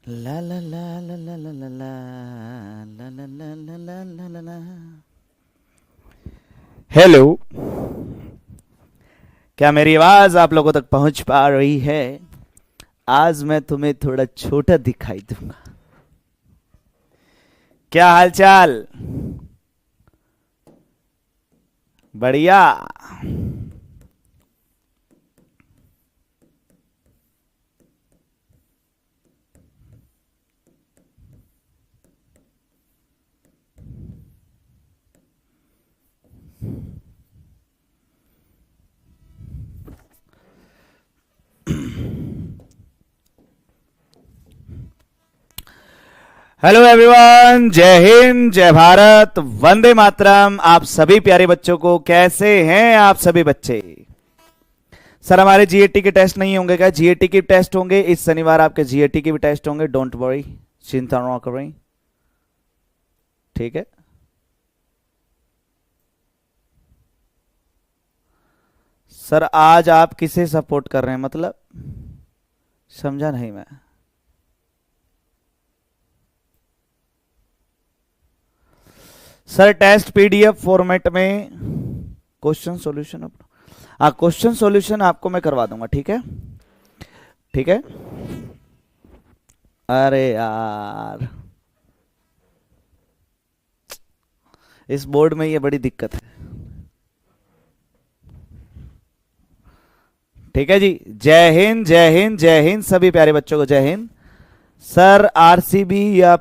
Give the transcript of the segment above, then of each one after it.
ला ला ला ला ला ला ला ला ला ला ला ला ला ला ला। Hello, क्या मेरी आवाज आप लोगों तक पहुंच पा रही है? आज मैं तुम्हें थोड़ा छोटा दिखाई दूंगा। क्या हालचाल? बढ़िया। हेलो एवरीवन, जय हिंद, जय भारत, वंदे मातरम। आप सभी प्यारे बच्चों को कैसे हैं आप सभी बच्चे? सर हमारे जीएटी के टेस्ट नहीं होंगे क्या? जीएटी के टेस्ट होंगे इस शनिवार, आपके जीएटी के भी टेस्ट होंगे। डोंट वरी, चिंता ना करें, ठीक है। सर आज आप किसे सपोर्ट कर रहे हैं, मतलब समझा नहीं मैं। सर टेस्ट पीडीएफ फॉर्मेट में क्वेश्चन सॉल्यूशन, क्वेश्चन सॉल्यूशन आपको मैं करवा दूंगा, ठीक है? ठीक है। अरे यार, इस बोर्ड में ये बड़ी दिक्कत है। ठीक है जी, जय हिंद, जय हिंद, जय हिंद सभी प्यारे बच्चों को, जय हिंद। सर आरसीबी या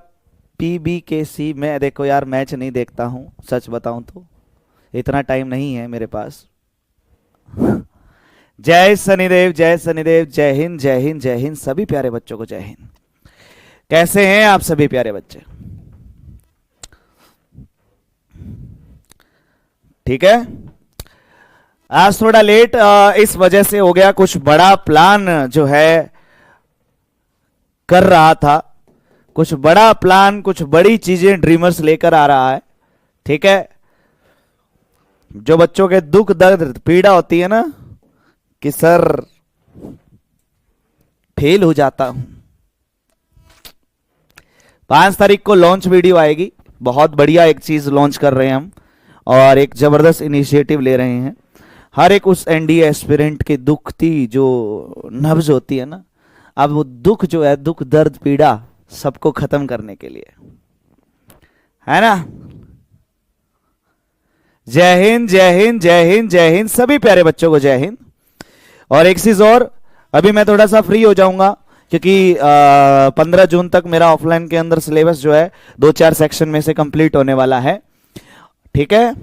पीबीकेसी, मैं देखो यार मैच नहीं देखता हूं, सच बताऊं तो इतना टाइम नहीं है मेरे पास। जय शनिदेव, जय शनिदेव, जय हिंद, जय हिंद, जय हिंद सभी प्यारे बच्चों को, जय हिंद। कैसे हैं आप सभी प्यारे बच्चे? ठीक है। आज थोड़ा लेट इस वजह से हो गया, कुछ बड़ा प्लान जो है कर रहा था, कुछ बड़ा प्लान, कुछ बड़ी चीजें ड्रीमर्स लेकर आ रहा है, ठीक है। जो बच्चों के दुख दर्द पीड़ा होती है ना कि सर फेल हो जाता हूं। 5 तारीख को लॉन्च वीडियो आएगी, बहुत बढ़िया एक चीज लॉन्च कर रहे हैं हम और एक जबरदस्त इनिशिएटिव ले रहे हैं। हर एक उस एनडीए एस्पिरेंट की दुखती जो नब्ज होती है ना, अब वो दुख जो है, दुख दर्द पीड़ा सबको खत्म करने के लिए, है ना। जय हिंद, जय हिंद, जय हिंद, जय हिंद सभी प्यारे बच्चों को, जय हिंद। और एक चीज और, अभी मैं थोड़ा सा फ्री हो जाऊंगा क्योंकि 15 जून तक मेरा ऑफलाइन के अंदर सिलेबस जो है 2-4 सेक्शन में से कंप्लीट होने वाला है, ठीक है।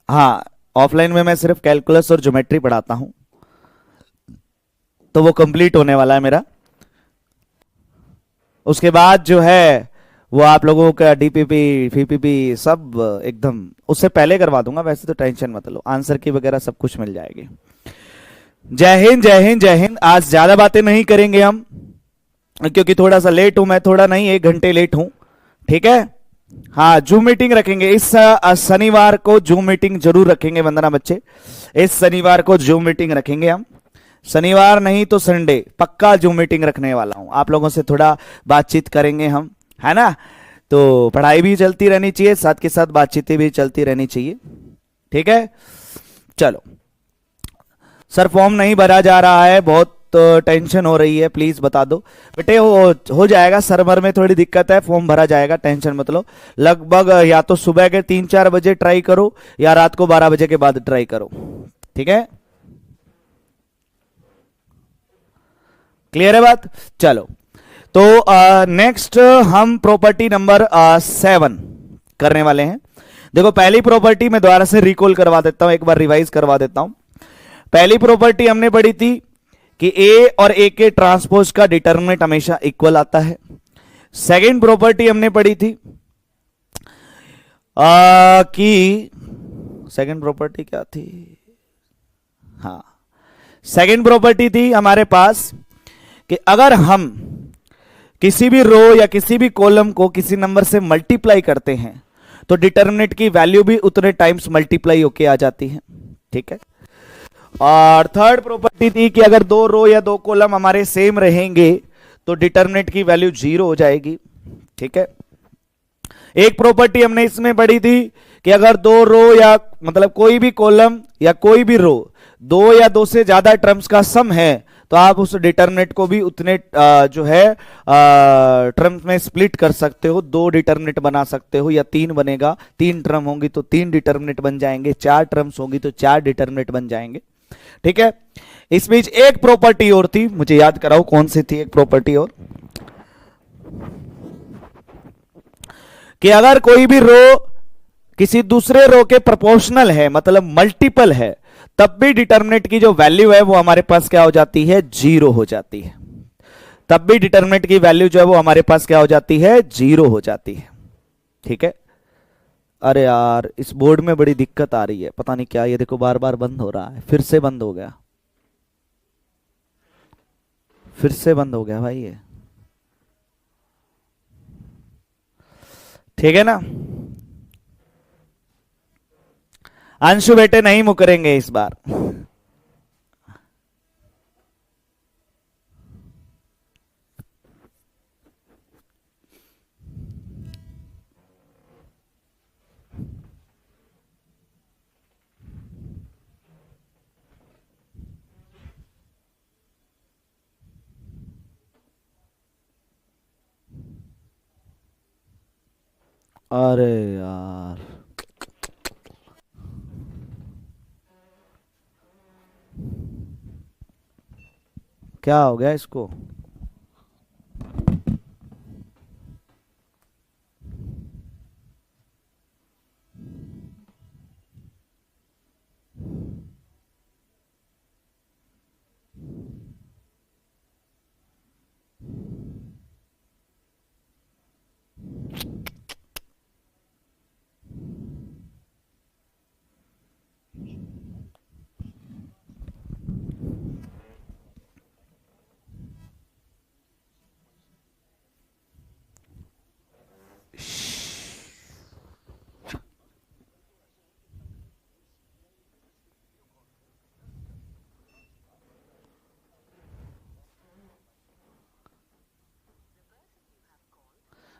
हाँ, ऑफलाइन में मैं सिर्फ कैलकुलस और ज्योमेट्री पढ़ाता हूं, तो वो कंप्लीट होने वाला है मेरा। उसके बाद जो है वो आप लोगों का डीपीपी फीपीपी सब एकदम उससे पहले करवा दूंगा। वैसे तो टेंशन मत लो, आंसर की वगैरह सब कुछ मिल जाएगी। जय हिंद, जय हिंद, जय हिंद। आज ज्यादा बातें नहीं करेंगे हम क्योंकि थोड़ा सा लेट हूं मैं, थोड़ा नहीं 1 घंटे लेट हूं, ठीक है। हाँ, जूम मीटिंग रखेंगे इस शनिवार को, जूम मीटिंग जरूर रखेंगे वंदना बच्चे। इस शनिवार को जूम मीटिंग रखेंगे हम, शनिवार नहीं तो संडे पक्का जूम मीटिंग रखने वाला हूं। आप लोगों से थोड़ा बातचीत करेंगे हम, है ना। तो पढ़ाई भी चलती रहनी चाहिए, साथ के साथ बातचीतें भी चलती रहनी चाहिए, ठीक है। चलो सर, फॉर्म नहीं भरा जा रहा है, बहुत टेंशन हो रही है, प्लीज बता दो बेटे। हो जाएगा, सर्वर में थोड़ी दिक्कत है, फॉर्म भरा जाएगा, टेंशन मत लो। लगभग या तो सुबह के 3-4 बजे ट्राई करो या रात को 12 बजे के बाद ट्राई करो, ठीक है। क्लियर है बात? चलो, तो नेक्स्ट हम प्रॉपर्टी नंबर 7 करने वाले हैं। देखो, पहली प्रॉपर्टी मैं दोबारा से रिकॉल करवा देता हूं, एक बार रिवाइज करवा देता हूं। पहली प्रॉपर्टी हमने पढ़ी थी कि ए और ए के ट्रांसपोज का डिटरमिनेंट हमेशा इक्वल आता है। सेकंड प्रॉपर्टी हमने पढ़ी थी कि सेकंड प्रॉपर्टी क्या थी? हाँ, सेकंड प्रॉपर्टी थी हमारे पास कि अगर हम किसी भी रो या किसी भी कॉलम को किसी नंबर से मल्टीप्लाई करते हैं तो डिटरमिनेंट की वैल्यू भी उतने टाइम्स मल्टीप्लाई होके आ जाती है, ठीक है। और थर्ड प्रॉपर्टी थी कि अगर 2 रो या 2 कॉलम हमारे सेम रहेंगे तो डिटरमिनेंट की वैल्यू 0 हो जाएगी। ठीक है। एक प्रॉपर्टी हमने इसमें पढ़ी थी कि अगर दो रो या मतलब कोई भी कॉलम या कोई भी रो दो या दो से ज्यादा टर्म्स का सम है तो आप उस डिटरमिनेंट को भी उतने जो है टर्म्स में स्प्लिट कर सकते हो। दो डिटरमिनेंट बना सकते हो या तीन बनेगा, तीन टर्म होंगी तो तीन डिटरमिनेंट बन जाएंगे, चार टर्म्स होंगी तो चार डिटरमिनेंट बन जाएंगे। ठीक है। इस बीच एक प्रॉपर्टी और थी, मुझे याद कराओ कौन सी थी एक प्रॉपर्टी और, कि अगर कोई भी रो किसी दूसरे रो के प्रोपोर्शनल है मतलब मल्टीपल है तब भी डिटरमिनेंट की जो वैल्यू है वो हमारे पास क्या हो जाती है, जीरो हो जाती है। तब भी डिटरमिनेंट की वैल्यू जो है वो हमारे पास क्या हो जाती है, जीरो हो जाती है। ठीक है। अरे यार इस बोर्ड में बड़ी दिक्कत आ रही है, पता नहीं क्या, ये देखो बार बार बंद हो रहा है, फिर से बंद हो गया, फिर से बंद हो गया भाई ये। ठीक है ना। अंशु बेटे नहीं मुकरेंगे इस बार। अरे यार क्या हो गया इसको।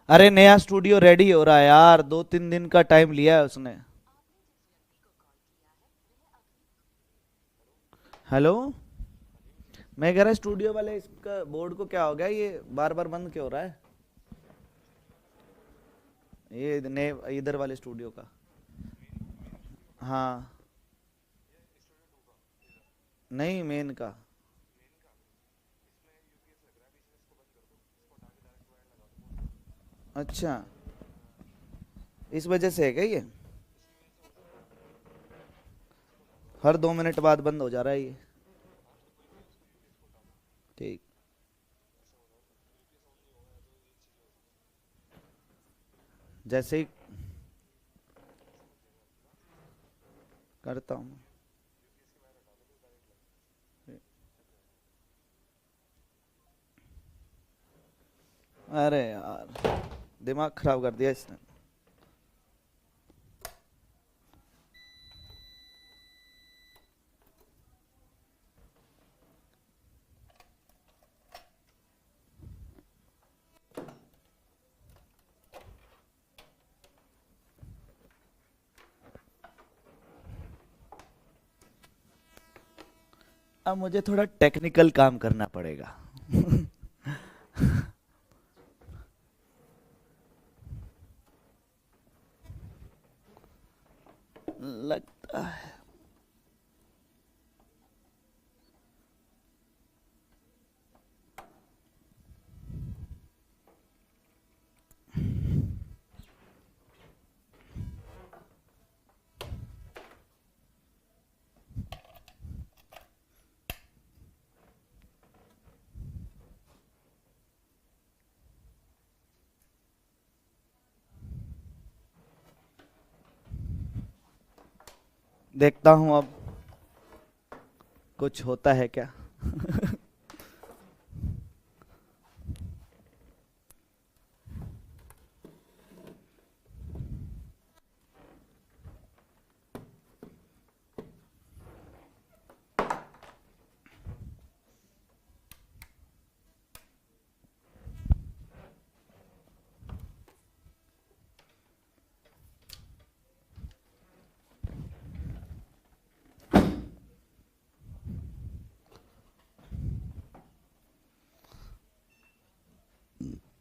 अरे नया स्टूडियो रेडी हो रहा है यार, 2-3 दिन का टाइम लिया है उसने। हेलो। मैं कह रहा स्टूडियो वाले इसका बोर्ड को क्या हो गया, ये बार बार बंद क्यों हो रहा है, ये नए इधर वाले स्टूडियो का। हाँ। नहीं मेन का। अच्छा इस वजह से है क्या ये, हर 2 मिनट बाद बंद हो जा रहा है ये। ठीक। जैसे ही करता हूँ। अरे यार दिमाग खराब कर दिया इसने। अब मुझे थोड़ा टेक्निकल काम करना पड़ेगा। लगता है। देखता हूँ अब कुछ होता है क्या।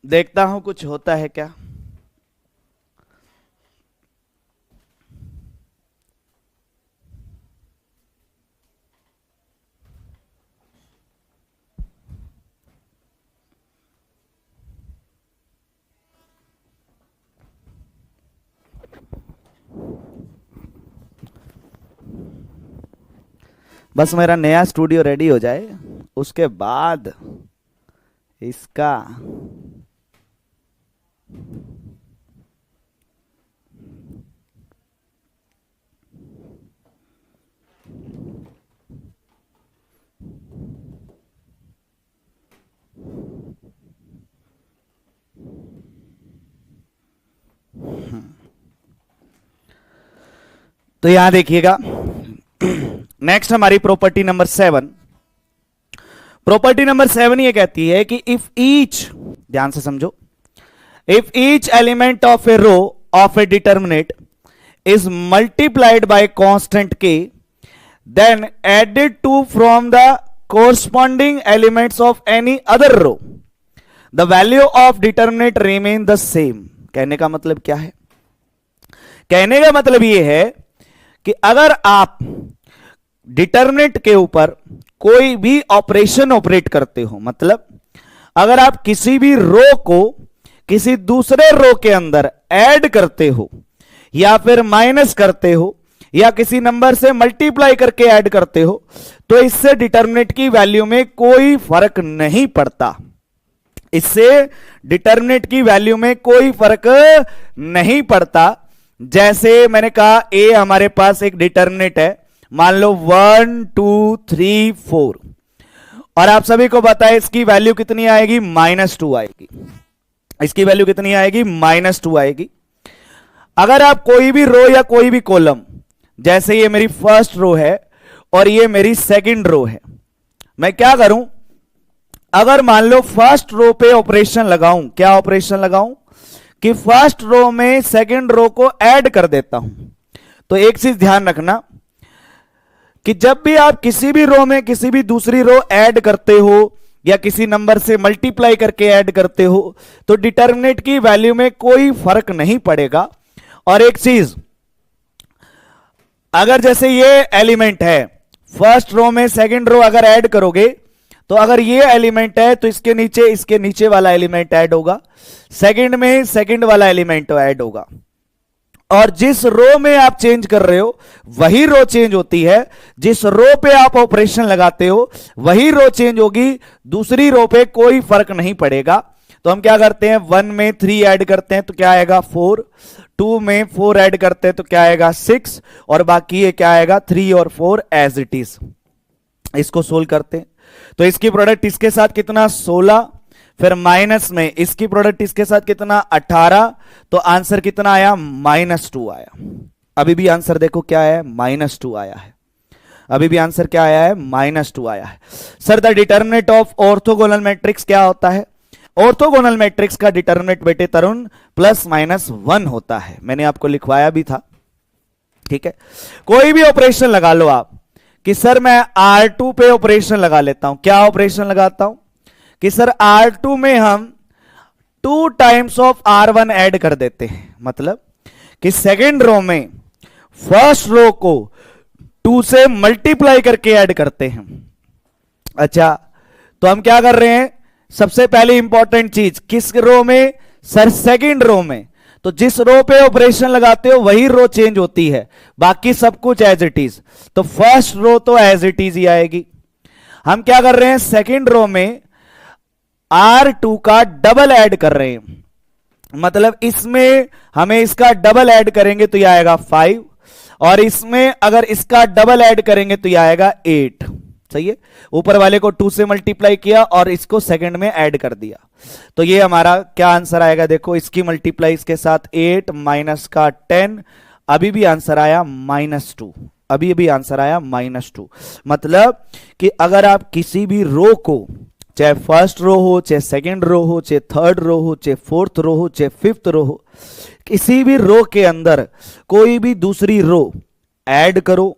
देखता हूं कुछ होता है क्या। बस मेरा नया स्टूडियो रेडी हो जाए, उसके बाद इसका तो यहां देखिएगा, नेक्स्ट हमारी प्रॉपर्टी नंबर 7। प्रॉपर्टी नंबर 7 ये कहती है कि इफ ईच, ध्यान से समझो, if each element of a row of a determinant is multiplied by constant k, then added to from the corresponding elements of any other row, the value of determinant remain the same। कहने का मतलब क्या है? कहने का मतलब यह है कि अगर आप डिटर्मिनेंट के ऊपर कोई भी ऑपरेशन ऑपरेट करते हो, मतलब अगर आप किसी भी रो को किसी दूसरे रो के अंदर ऐड करते हो या फिर माइनस करते हो या किसी नंबर से मल्टीप्लाई करके ऐड करते हो, तो इससे डिटर्मिनेंट की वैल्यू में कोई फर्क नहीं पड़ता। इससे डिटर्मिनेंट की वैल्यू में कोई फर्क नहीं पड़ता। जैसे मैंने कहा ए हमारे पास एक डिटर्मिनेंट है, मान लो 1 2 3 4, और आप सभी को पता है इसकी वैल्यू कितनी आएगी? -2 आएगी। इसकी वैल्यू कितनी आएगी? -2 आएगी। अगर आप कोई भी रो या कोई भी कॉलम, जैसे ये मेरी फर्स्ट रो है और ये मेरी सेकंड रो है, मैं क्या करूं? अगर मान लो फर्स्ट रो पे ऑपरेशन लगाऊं, क्या ऑपरेशन लगाऊं? कि फर्स्ट रो में सेकंड रो को ऐड कर देता हूं। तो एक चीज ध्यान रखना कि जब भी आप किसी भी रो में किसी भी दूसरी रो ऐड करते हो या किसी नंबर से मल्टीप्लाई करके ऐड करते हो, तो डिटर्मिनेंट की वैल्यू में कोई फर्क नहीं पड़ेगा। और एक चीज, अगर जैसे ये एलिमेंट है, फर्स्ट रो में सेकंड रो अगर ऐड करोगे, तो अगर ये एलिमेंट है तो इसके नीचे वाला एलिमेंट ऐड होगा, सेकंड में सेकंड वाला एलिमेंट ऐड होगा, और जिस रो में आप चेंज कर रहे हो वही रो चेंज होती है। जिस रो पे आप ऑपरेशन लगाते हो वही रो चेंज होगी, दूसरी रो पे कोई फर्क नहीं पड़ेगा। तो हम क्या करते हैं? 1 में 3 ऐड करते हैं तो क्या आएगा? 4, 2 में 4 ऐड करते हैं तो क्या आएगा? 6, और बाकी ये क्या आएगा? 3 और 4 एज इट इज। इसको सोल्व करते हैं तो इसकी प्रोडक्ट इसके साथ कितना? 16, फिर माइनस में इसकी प्रोडक्ट इसके साथ कितना? 18, तो आंसर कितना आया? -2 आया। अभी भी आंसर देखो क्या है? -2 आया है। अभी भी आंसर क्या आया है? -2 आया है। Sir the determinant of orthogonal matrix क्या होता है? ऑर्थोगोनल मैट्रिक्स का डिटर्मिनेंट बेटे तरुण +-1 होता है। मैंने आपको लिखवाया भी था, ठीक है। कोई भी ऑपरेशन लगा लो आप, कि सर मैं R2 पे ऑपरेशन लगा लेता हूं। क्या ऑपरेशन लगाता हूं? कि सर R2 में हम 2 टाइम्स ऑफ R1 ऐड कर देते हैं, मतलब कि सेकेंड रो में फर्स्ट रो को 2 से मल्टीप्लाई करके ऐड करते हैं। अच्छा, तो हम क्या कर रहे हैं? सबसे पहले इंपॉर्टेंट चीज, किस रो में? सर सेकंड रो में। तो जिस रो पे ऑपरेशन लगाते हो वही रो चेंज होती है, बाकी सब कुछ एज इट इज। तो फर्स्ट रो तो एज इट इज ही आएगी। हम क्या कर रहे हैं? सेकंड रो में R2 का डबल ऐड कर रहे हैं, मतलब इसमें हमें इसका डबल ऐड करेंगे तो यह आएगा 5, और इसमें अगर इसका डबल ऐड करेंगे तो यह आएगा 8। सही है, ऊपर वाले को 2 से मल्टीप्लाई किया और इसको सेकंड में ऐड कर दिया, तो ये हमारा क्या आंसर आएगा? देखो, इसकी मल्टीप्लाई इसके साथ 8 माइनस का 10, अभी भी आंसर आया -2। अभी भी आंसर आया -2। मतलब कि अगर आप किसी भी रो को, चाहे फर्स्ट रो हो, चाहे सेकंड रो हो, चाहे थर्ड रो हो, चाहे फोर्थ रो हो, चाहे फिफ्थ रो हो, किसी भी रो के अंदर कोई भी दूसरी रो ऐड करो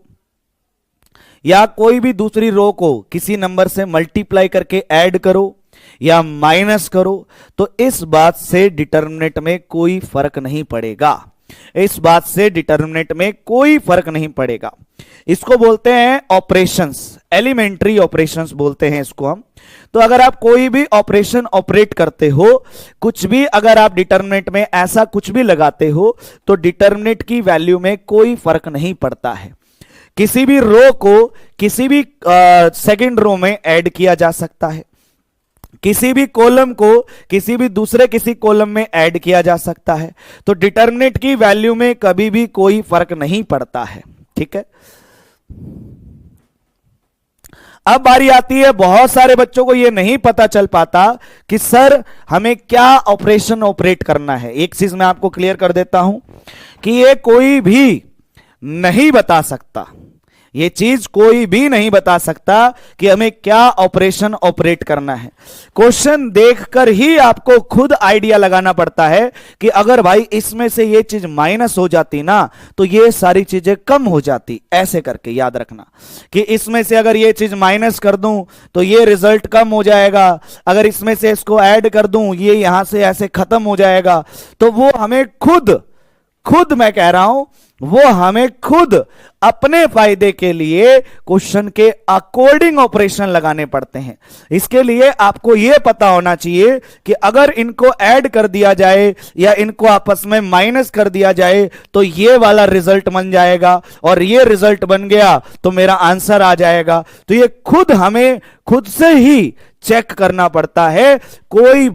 या कोई भी दूसरी रो को किसी नंबर से मल्टीप्लाई करके ऐड करो या माइनस करो तो इस बात से डिटर्मिनेंट में कोई फर्क नहीं पड़ेगा, इस बात से डिटर्मिनेंट में कोई फर्क नहीं पड़ेगा। इसको बोलते हैं ऑपरेशंस, एलिमेंट्री ऑपरेशंस बोलते हैं इसको हम। तो अगर आप कोई भी ऑपरेशन ऑपरेट करते हो, कुछ भी अगर आप डिटर्मिनेंट में ऐसा कुछ भी लगाते हो तो डिटर्मिनेंट की वैल्यू में कोई फर्क नहीं पड़ता है। किसी भी रो को किसी भी सेकंड रो में ऐड किया जा सकता है, किसी भी कॉलम को किसी भी दूसरे किसी कॉलम में ऐड किया जा सकता है। तो डिटर्मिनेंट की वैल्यू में कभी भी कोई फर्क नहीं पड़ता है, ठीक है। अब बारी आती है, बहुत सारे बच्चों को यह नहीं पता चल पाता कि सर हमें क्या ऑपरेशन ऑपरेट करना है। एक चीज मैं आपको क्लियर कर देता हूं कि ये कोई भी नहीं बता सकता, ये चीज कोई भी नहीं बता सकता कि हमें क्या ऑपरेशन ऑपरेट करना है। क्वेश्चन देखकर ही आपको खुद आइडिया लगाना पड़ता है कि अगर भाई इसमें से ये चीज माइनस हो जाती ना तो ये सारी चीजें कम हो जाती। ऐसे करके याद रखना कि इसमें से अगर ये चीज माइनस कर दूं तो ये रिजल्ट कम हो जाएगा, अगर इसमें से इसको ऐड कर दूं ये यहां से ऐसे खत्म हो जाएगा। तो वो हमें खुद मैं कह रहा हूं, वो हमें खुद अपने फायदे के लिए क्वेश्चन के अकॉर्डिंग ऑपरेशन लगाने पड़ते हैं। इसके लिए आपको यह पता होना चाहिए कि अगर इनको ऐड कर दिया जाए या इनको आपस में माइनस कर दिया जाए तो ये वाला रिजल्ट बन जाएगा, और ये रिजल्ट बन गया तो मेरा आंसर आ जाएगा। तो ये हमें खुद से ही चेक करना पड़ता है। कोई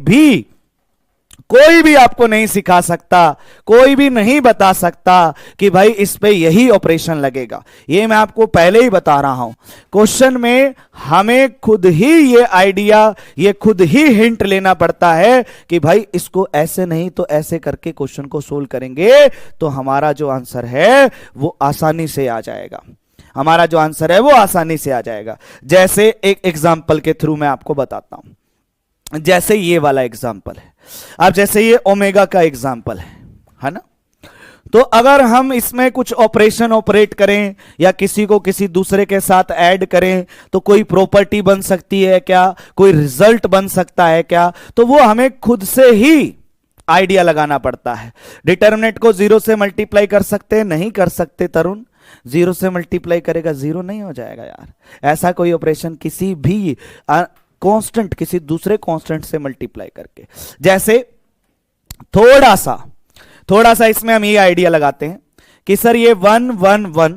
भी आपको नहीं सिखा सकता, कोई भी नहीं बता सकता कि भाई इस पे यही ऑपरेशन लगेगा। ये मैं आपको पहले ही बता रहा हूं, क्वेश्चन में हमें खुद ही ये आइडिया, ये खुद ही हिंट लेना पड़ता है कि भाई इसको ऐसे नहीं तो ऐसे करके क्वेश्चन को सोल्व करेंगे तो हमारा जो आंसर है वो आसानी से आ जाएगा, हमारा जो आंसर है वो आसानी से आ जाएगा। जैसे एक एग्जाम्पल के थ्रू मैं आपको बताता हूं, जैसे ये वाला एग्जाम्पल है। अब जैसे ये ओमेगा का एग्जाम्पल है ना, तो अगर हम इसमें कुछ ऑपरेशन ऑपरेट करें या किसी को किसी दूसरे के साथ ऐड करें तो कोई प्रॉपर्टी बन सकती है क्या, कोई रिजल्ट बन सकता है क्या, तो वो हमें खुद से ही आइडिया लगाना पड़ता है। डिटर्मिनेंट को 0 से मल्टीप्लाई कर सकते हैं? नहीं कर सकते तरुण, 0 से मल्टीप्लाई करेगा 0 नहीं हो जाएगा यार। ऐसा कोई ऑपरेशन किसी भी कांस्टेंट, किसी दूसरे कांस्टेंट से मल्टीप्लाई करके, जैसे थोड़ा सा इसमें हम ये आइडिया लगाते हैं कि सर ये 1 1 1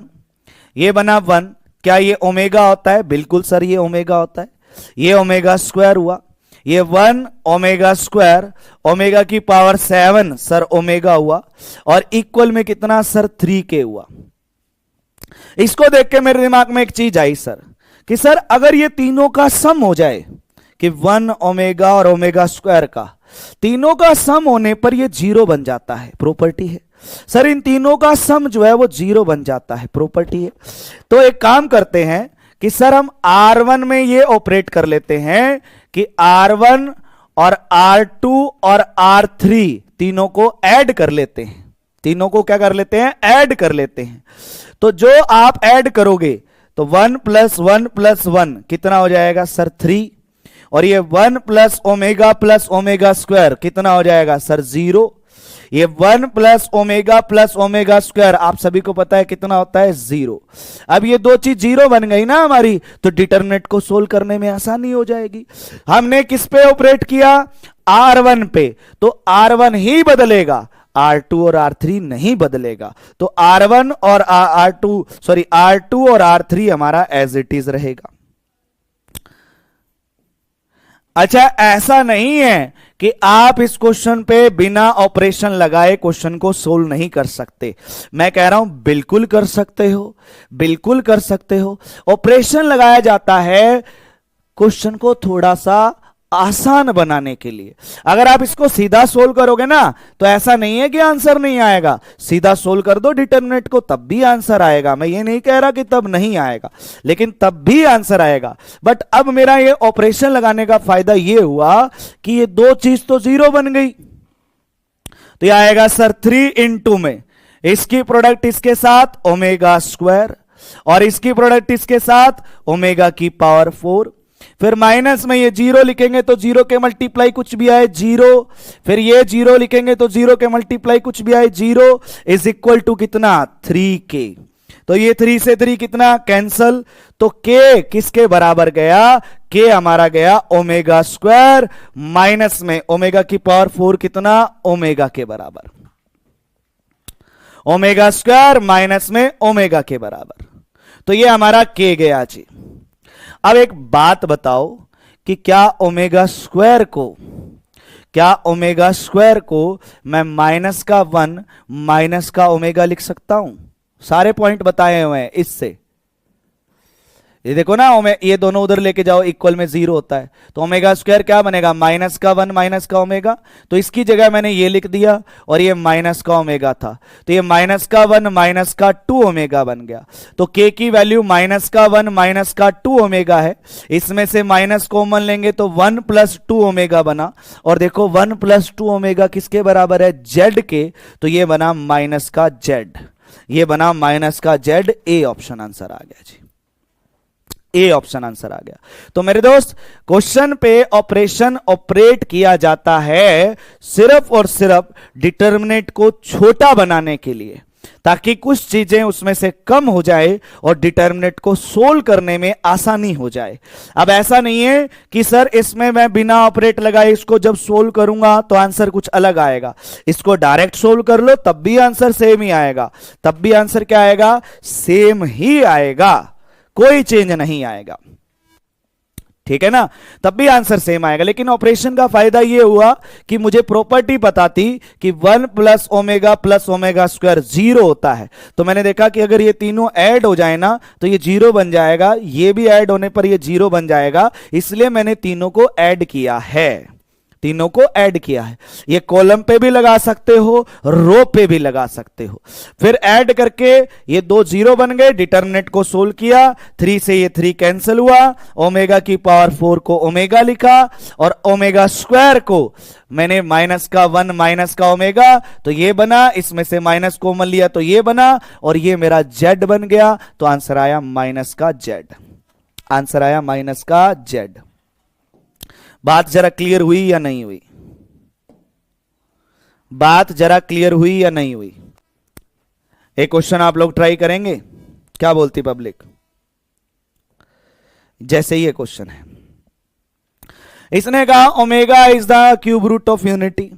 ये बना 1, क्या ये ओमेगा होता है? बिल्कुल सर ये ओमेगा होता है। ये ओमेगा स्क्वायर हुआ, ये 1 ओमेगा स्क्वायर, ओमेगा की पावर 7 सर ओमेगा हुआ, और इक्वल में कितना सर 3k हुआ। इसको देख के मेरे दिमाग में एक चीज आई सर कि सर अगर ये तीनों का सम हो जाए कि 1 ओमेगा और ओमेगा स्क्वायर का, तीनों का सम होने पर ये 0 बन जाता है, प्रॉपर्टी है सर। इन तीनों का सम जो है वो 0 बन जाता है, प्रॉपर्टी है। तो एक काम करते हैं कि सर हम R1 में ये ऑपरेट कर लेते हैं कि R1 और R2 और R3 तीनों को ऐड कर लेते हैं, तीनों को क्या कर लेते हैं? ऐड कर लेते हैं। तो जो आप ऐड करोगे तो 1 + 1 + 1 कितना हो जाएगा सर 3, और ये 1 + ओमेगा स्क्वायर कितना हो जाएगा सर 0। ये 1 + ओमेगा स्क्वायर आप सभी को पता है कितना होता है 0। अब ये दो चीज 0 बन गई ना हमारी, तो डिटर्मिनेंट को सोल्व करने में आसानी हो जाएगी। हमने किस पे ऑपरेट किया? R1 पे, तो R1 ही बदलेगा, R2 और R3 नहीं बदलेगा। तो R1 और R2 और R3 हमारा एज इट इज रहेगा। अच्छा, ऐसा नहीं है कि आप इस क्वेश्चन पे बिना ऑपरेशन लगाए क्वेश्चन को सोल्व नहीं कर सकते। मैं कह रहा हूं बिल्कुल कर सकते हो, बिल्कुल कर सकते हो। ऑपरेशन लगाया जाता है क्वेश्चन को थोड़ा सा आसान बनाने के लिए। अगर आप इसको सीधा सोल्व करोगे ना तो ऐसा नहीं है कि आंसर नहीं आएगा, सीधा सोल्व कर दो डिटर्मिनेंट को तब भी आंसर आएगा। मैं ये नहीं कह रहा कि तब नहीं आएगा, लेकिन तब भी आंसर आएगा। बट अब मेरा ये ऑपरेशन लगाने का फायदा ये हुआ कि ये दो चीज तो 0 बन गई, तो ये आएगा सर 3 × 2 में इसकी प्रोडक्ट इसके साथ ओमेगा स्क्वायर और इसकी प्रोडक्ट इसके साथ ओमेगा की पावर 4, फिर माइनस में ये जीरो लिखेंगे तो जीरो के मल्टीप्लाई कुछ भी आए जीरो, फिर ये जीरो लिखेंगे तो जीरो के मल्टीप्लाई कुछ भी आए जीरो, इज इक्वल टू कितना 3k। तो ये 3 से 3 कितना कैंसल, तो k किसके बराबर गया, k हमारा गया ओमेगा स्क्वायर माइनस में ओमेगा की पावर 4 कितना ओमेगा के बराबर, ओमेगा स्क्वायर माइनस में ओमेगा के बराबर। तो ये हमारा k गया जी। अब एक बात बताओ कि क्या ओमेगा स्क्वायर को मैं माइनस का 1 माइनस का ओमेगा लिख सकता हूं? सारे पॉइंट बताए हुए हैं इससे। ये देखो ना, ये दोनों उधर लेके जाओ, इक्वल में 0 होता है, तो ओमेगा स्क्वायर क्या बनेगा, माइनस का 1 माइनस का ओमेगा। तो इसकी जगह मैंने ये लिख दिया और ये माइनस का ओमेगा था, तो ये माइनस का 1 माइनस का 2 ओमेगा बन गया। तो k की वैल्यू माइनस का 1 माइनस का 2 ओमेगा है, इसमें से माइनस कॉमन लेंगे तो 1 प्लस 2 ओमेगा बना। और देखो 1 प्लस 2 ओमेगा किसके बराबर है, z के, तो ये बना माइनस का z, ये बना माइनस का z। ए ऑप्शन आंसर आ गया जी, ए ऑप्शन आंसर आ गया। तो मेरे दोस्त, क्वेश्चन पे ऑपरेशन ऑपरेट किया जाता है सिर्फ और सिर्फ डिटर्मिनेंट को छोटा बनाने के लिए, ताकि कुछ चीजें उसमें से कम हो जाए और डिटर्मिनेंट को सोल्व करने में आसानी हो जाए। अब ऐसा नहीं है कि सर इसमें मैं बिना ऑपरेट लगाए इसको जब सोल्व करूंगा तो आंसर कुछ अलग आएगा। इसको डायरेक्ट सोल्व कर लो तब भी आंसर सेम ही आएगा, तब भी आंसर क्या आएगा, सेम ही आएगा, कोई चेंज नहीं आएगा, ठीक है ना, तब भी आंसर सेम आएगा। लेकिन ऑपरेशन का फायदा यह हुआ कि मुझे प्रॉपर्टी पता थी कि 1 प्लस ओमेगा स्क्वायर 0 होता है। तो मैंने देखा कि अगर ये तीनों ऐड हो जाए ना तो ये 0 बन जाएगा, ये भी ऐड होने पर ये 0 बन जाएगा, इसलिए मैंने तीनों को ऐड किया है, तीनों को ऐड किया है। ये कॉलम पे भी लगा सकते हो, रो पे भी लगा सकते हो। फिर ऐड करके ये दो 0 बन गए, डिटर्मिनेंट को सोल्व किया, 3 से ये 3 कैंसिल हुआ, ओमेगा की पावर 4 को ओमेगा लिखा और ओमेगा स्क्वायर को मैंने माइनस का 1 माइनस का ओमेगा, तो ये बना, इसमें से माइनस कॉमन लिया तो ये बना और ये मेरा z बन गया। तो आंसर आया माइनस का z, आंसर आया माइनस का z। बात जरा क्लियर हुई या नहीं हुई, बात जरा क्लियर हुई या नहीं हुई? एक क्वेश्चन आप लोग ट्राई करेंगे, क्या बोलती पब्लिक? जैसे ही ये क्वेश्चन है, इसने कहा omega is the cube root of unity,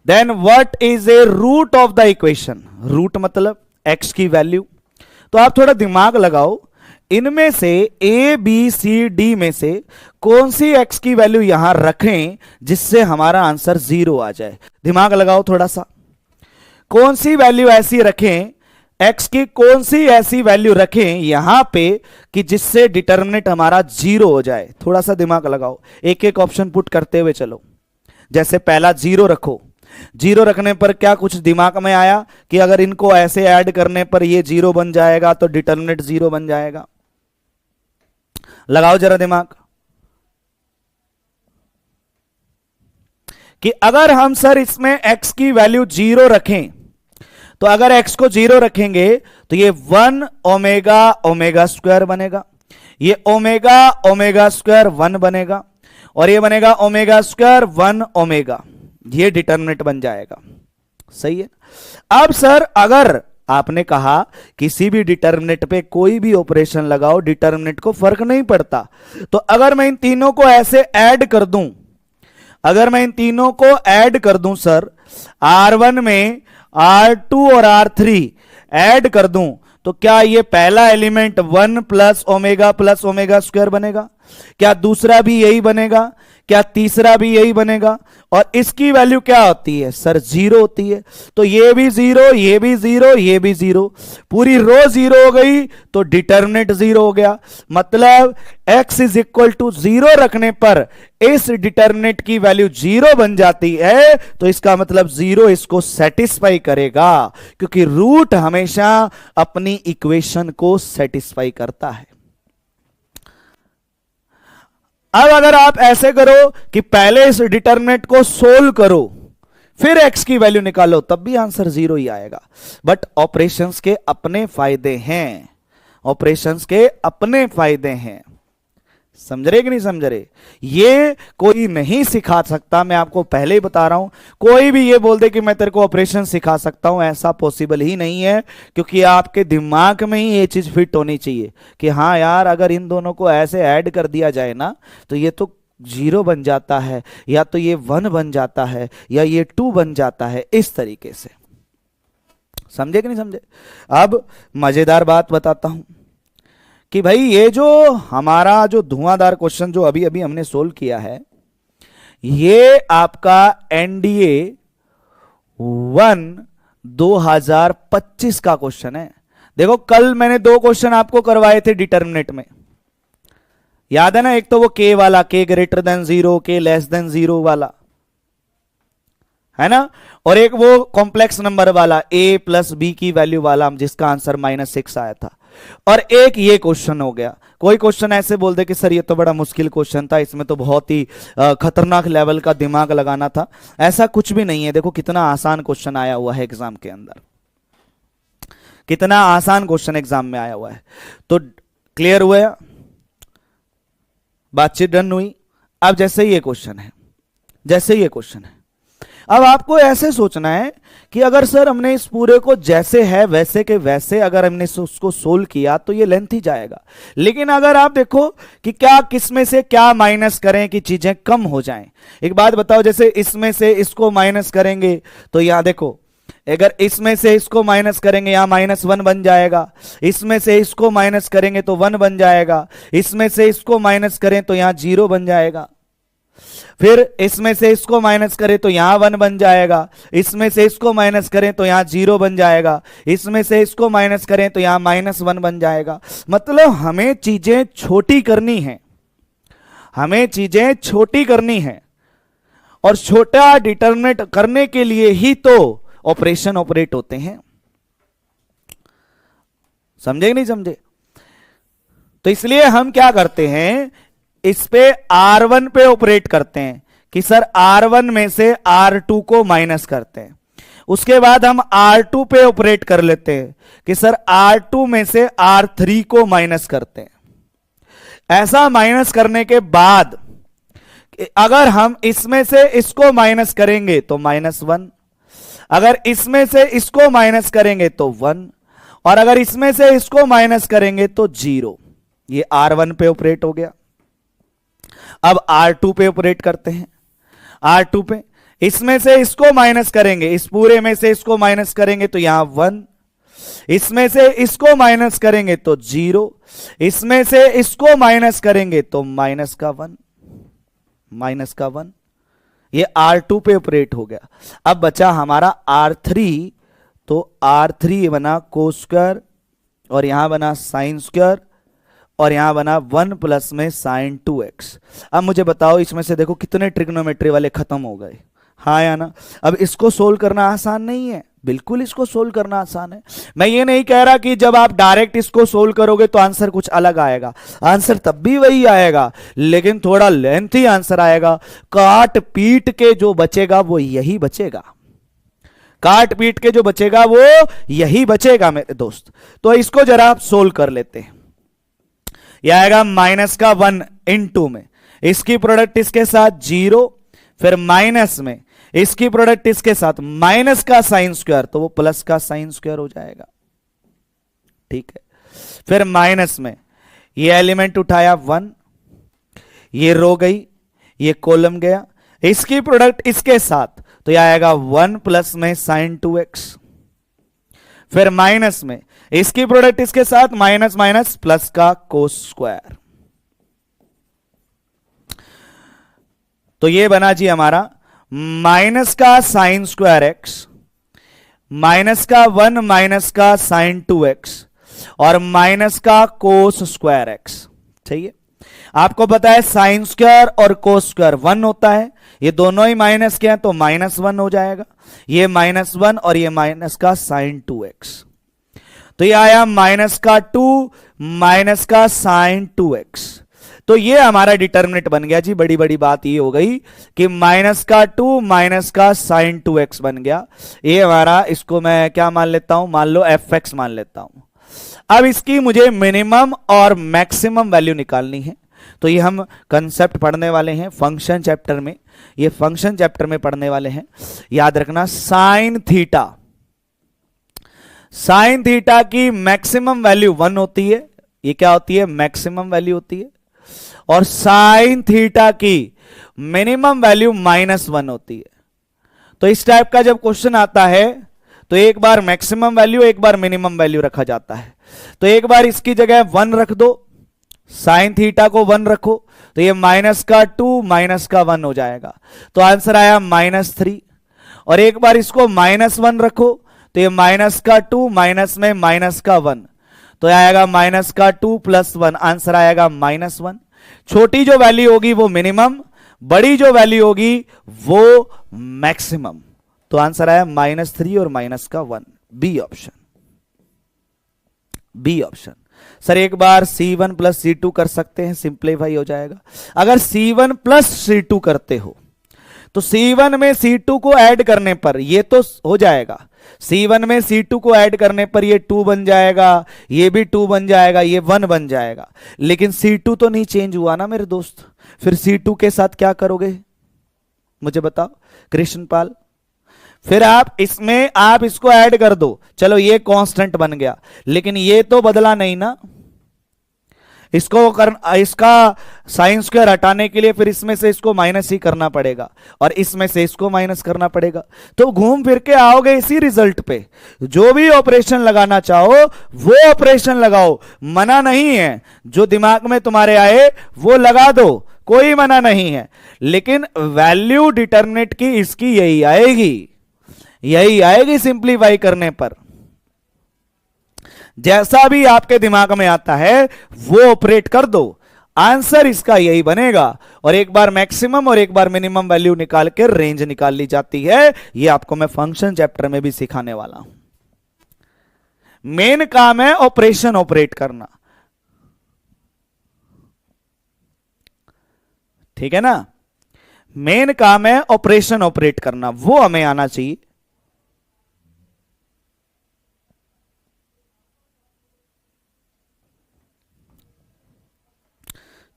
then what is a root of the equation. Root मतलब x की वैल्यू। तो आप थोड़ा दिमाग लगाओ, इनमें से ए बी सी डी में से कौन सी x की वैल्यू यहां रखें जिससे हमारा आंसर 0 आ जाए। दिमाग लगाओ थोड़ा सा, कौन सी वैल्यू ऐसी रखें, x की कौन सी ऐसी वैल्यू रखें यहां पे कि जिससे डिटर्मिनेंट हमारा 0 हो जाए। थोड़ा सा दिमाग लगाओ, एक एक ऑप्शन पुट करते हुए चलो। जैसे पहला 0 रखो, 0 रखने पर क्या कुछ दिमाग में आया कि अगर इनको ऐसे ऐड करने पर ये 0 बन जाएगा तो डिटर्मिनेंट 0 बन जाएगा। लगाओ जरा दिमाग कि अगर हम सर इसमें x की वैल्यू 0 रखें, तो अगर x को 0 रखेंगे तो ये 1 ओमेगा ओमेगा स्क्वायर बनेगा, ये ओमेगा ओमेगा स्क्वायर 1 बनेगा और ये बनेगा ओमेगा स्क्वायर 1 ओमेगा, ये डिटर्मिनेंट बन जाएगा। सही है। अब सर अगर आपने कहा किसी भी डिटर्मिनेंट पे कोई भी ऑपरेशन लगाओ, डिटर्मिनेंट को फर्क नहीं पड़ता, तो अगर मैं इन तीनों को ऐसे ऐड कर दूं, अगर मैं इन तीनों को ऐड कर दूं सर, R1 में R2 और R3 ऐड कर दूं, तो क्या ये पहला एलिमेंट 1 प्लस ओमेगा स्क्वायर बनेगा? क्या दूसरा भी यही बनेगा? क्या तीसरा भी यही बनेगा? और इसकी वैल्यू क्या होती है सर? 0 होती है। तो ये भी 0, ये भी 0, ये भी 0, पूरी रो 0 हो गई तो डिटर्मिनेंट 0 हो गया। मतलब x इज इक्वल टू 0 रखने पर इस डिटर्मिनेंट की वैल्यू 0 बन जाती है, तो इसका मतलब 0 इसको सेटिस्फाई करेगा, क्योंकि रूट हमेशा अपनी इक्वेशन को सेटिस्फाई करता है। अब अगर आप ऐसे करो कि पहले इस डिटर्मिनेंट को सोल्व करो फिर x की वैल्यू निकालो, तब भी आंसर 0 ही आएगा। बट ऑपरेशंस के अपने फायदे हैं, ऑपरेशंस के अपने फायदे हैं। समझ रहे कि नहीं समझ रहे? ये कोई नहीं सिखा सकता, मैं आपको पहले ही बता रहा हूं। कोई भी ये बोल दे कि मैं तेरे को ऑपरेशन सिखा सकता हूं, ऐसा पॉसिबल ही नहीं है, क्योंकि आपके दिमाग में ही ये चीज फिट होनी चाहिए कि हाँ यार, अगर इन दोनों को ऐसे ऐड कर दिया जाए ना तो ये तो 0 बन जाता है, या तो ये 1 बन जाता है, या ये 2 बन जाता है, इस तरीके से। समझे कि नहीं समझे? अब मजेदार बात बताता हूं कि भाई ये जो हमारा जो धुआंधार क्वेश्चन जो अभी अभी हमने सोल्व किया है, ये आपका एनडीए 1 2025 का क्वेश्चन है। देखो कल मैंने 2 क्वेश्चन आपको करवाए थे डिटर्मिनेंट में, याद है ना? एक तो वो के वाला, के ग्रेटर देन 0, के लेस देन 0 वाला, है ना? और एक वो कॉम्प्लेक्स नंबर वाला, a प्लस बी की वैल्यू वाला, जिसका आंसर -6 आया था। और एक ये क्वेश्चन हो गया। कोई क्वेश्चन ऐसे बोल दे कि सर ये तो बड़ा मुश्किल क्वेश्चन था, इसमें तो बहुत ही खतरनाक लेवल का दिमाग लगाना था। ऐसा कुछ भी नहीं है। देखो कितना आसान क्वेश्चन आया हुआ है एग्जाम के अंदर, कितना आसान क्वेश्चन एग्जाम में आया हुआ है। तो क्लियर हुआ, बातचीत डन हुई। अब जैसे ये क्वेश्चन है, जैसे ये क्वेश्चन है, अब आपको ऐसे सोचना है कि अगर सर हमने इस पूरे को जैसे है वैसे के वैसे अगर हमने उसको सोल्व किया तो ये लेंथ ही जाएगा। लेकिन अगर आप देखो कि क्या किस में से क्या माइनस करें कि चीजें कम हो जाएं। एक बात बताओ, जैसे इसमें से इसको माइनस करेंगे तो यहां देखो, अगर इसमें से इसको माइनस करेंगे यहां -1 बन जाएगा, इसमें से इसको माइनस करेंगे तो 1 बन जाएगा, इसमें से इसको माइनस करें तो यहां 0 बन जाएगा, फिर इसमें से इसको माइनस करें तो यहां 1 बन जाएगा, इसमें से इसको माइनस करें तो यहां 0 बन जाएगा, इसमें से इसको माइनस करें तो यहां -1 बन जाएगा। मतलब हमें चीजें छोटी करनी है, हमें चीजें छोटी करनी है, और छोटा डिटरमिनेंट करने के लिए ही तो ऑपरेशन ऑपरेट होते हैं। समझे कि नहीं समझे? तो इसलिए हम क्या करते हैं, इस पे R1 पे ऑपरेट करते हैं कि सर R1 में से R2 को माइनस करते हैं। उसके बाद हम R2 पे ऑपरेट कर लेते हैं कि सर R2 में से R3 को माइनस करते हैं। ऐसा माइनस करने के बाद अगर हम इसमें से इसको माइनस करेंगे तो -1, अगर इसमें से इसको माइनस करेंगे तो 1, और अगर इसमें से इसको माइनस करेंगे तो 0। ये R1 पे ऑपरेट हो गया। अब R2 पे ऑपरेट करते हैं। R2 पे इसमें से इसको माइनस करेंगे, इस पूरे में से इसको माइनस करेंगे तो यहां 1, इसमें से इसको माइनस करेंगे तो 0, इसमें से इसको माइनस करेंगे तो -1, -1। ये R2 पे ऑपरेट हो गया। अब बचा हमारा R3, तो R3 बना कोस स्क्वायर, और यहां बना साइन स्क्वायर, और यहां बना 1 प्लस में sin 2x। अब मुझे बताओ इसमें से देखो कितने ट्रिग्नोमेट्री वाले खत्म हो गए, हाँ या ना? अब इसको सोल्व करना आसान नहीं है, बिल्कुल इसको सोल्व करना आसान है। मैं ये नहीं कह रहा कि जब आप डायरेक्ट इसको सोल्व करोगे तो आंसर कुछ अलग आएगा, आंसर तब भी वही आएगा, लेकिन थोड़ा लेंथी आंसर आएगा। काट पीट के जो बचेगा वो यही बचेगा, काट पीट के जो बचेगा वो यही बचेगा मेरे दोस्त। तो इसको जरा आप सोल्व कर लेते हैं। यह आएगा -1 × में इसकी प्रोडक्ट इसके साथ 0, फिर माइनस में इसकी प्रोडक्ट इसके साथ माइनस का साइन स्क्वायर, तो वो प्लस का साइन स्क्वायर हो जाएगा, ठीक है। फिर माइनस में ये एलिमेंट उठाया 1, ये रो गई, ये कॉलम गया, इसकी प्रोडक्ट इसके साथ, तो यह आएगा 1 प्लस में sin 2x। फिर माइनस में इसकी प्रोडक्ट इसके साथ माइनस माइनस प्लस का कोस स्क्वायर। तो ये बना जी हमारा माइनस का साइन स्क्वायर x, माइनस का 1 माइनस का साइन 2x, और माइनस का कोस स्क्वायर x। चाहिए आपको पता है साइन स्क्वायर और कोस स्क्वायर 1 होता है, ये दोनों ही माइनस के हैं तो -1 हो जाएगा, ये -1 और ये माइनस का साइन 2x। तो ये आया माइनस का 2 माइनस का साइन 2x। तो ये हमारा डिटर्मिनेंट बन गया जी। बड़ी बड़ी बात ये हो गई कि माइनस का 2 माइनस का साइन 2x बन गया। ये हमारा, इसको मैं क्या मान लेता हूं, मान लो fx मान लेता हूं। अब इसकी मुझे मिनिमम और मैक्सिमम वैल्यू निकालनी है। तो ये हम कंसेप्ट पढ़ने वाले हैं फंक्शन चैप्टर में, ये फंक्शन चैप्टर में पढ़ने वाले हैं। याद रखना साइन थीटा, साइन थीटा की मैक्सिमम वैल्यू 1 होती है, ये क्या होती है, मैक्सिमम वैल्यू होती है, और साइन थीटा की मिनिमम वैल्यू -1 होती है। तो इस टाइप का जब क्वेश्चन आता है तो एक बार मैक्सिमम वैल्यू एक बार मिनिमम वैल्यू रखा जाता है। तो एक बार इसकी जगह 1 रख दो, साइन थीटा को 1 रखो, तो ये -2 -1 हो जाएगा, तो आंसर आया -3। और एक बार इसको -1 रखो, तो ये -2 माइनस में -1, तो आएगा -2 + 1, आंसर आएगा -1। छोटी जो वैल्यू होगी वो मिनिमम, बड़ी जो वैल्यू होगी वो मैक्सिमम, तो आंसर आया -3 और -1, B option, B option. Sir एक बार C1 + C2 कर सकते हैं, सिंप्लीफाई हो जाएगा। अगर C1 + C2 करते हो तो C1 में C2 को ऐड करने पर ये तो हो जाएगा, C1 में C2 को ऐड करने पर ये 2 बन जाएगा, ये भी 2 बन जाएगा, ये 1 बन जाएगा, लेकिन C2 तो नहीं चेंज हुआ ना मेरे दोस्त। फिर C2 के साथ क्या करोगे मुझे बताओ कृष्णपाल। फिर आप इसमें आप इसको ऐड कर दो, चलो ये कांस्टेंट बन गया, लेकिन ये तो बदला नहीं ना। इसका साइन स्क्वायर हटाने के लिए फिर इसमें से इसको माइनस ही करना पड़ेगा और इसमें से इसको माइनस करना पड़ेगा, तो घूम फिर के आओगे इसी रिजल्ट पे। जो भी ऑपरेशन लगाना चाहो वो ऑपरेशन लगाओ, मना नहीं है, जो दिमाग में तुम्हारे आए वो लगा दो, कोई मना नहीं है, लेकिन वैल्यू डिटरमिनेंट की इसकी यही आएगी, यही आएगी सिंप्लीफाई करने पर। जैसा भी आपके दिमाग में आता है वो ऑपरेट कर दो, आंसर इसका यही बनेगा। और एक बार मैक्सिमम और एक बार मिनिमम वैल्यू निकाल के रेंज निकाल ली जाती है, ये आपको मैं फंक्शन चैप्टर में भी सिखाने वाला हूं। मेन काम है ऑपरेशन ऑपरेट करना, ठीक है ना, मेन काम है ऑपरेशन ऑपरेट करना, वो हमें आना चाहिए।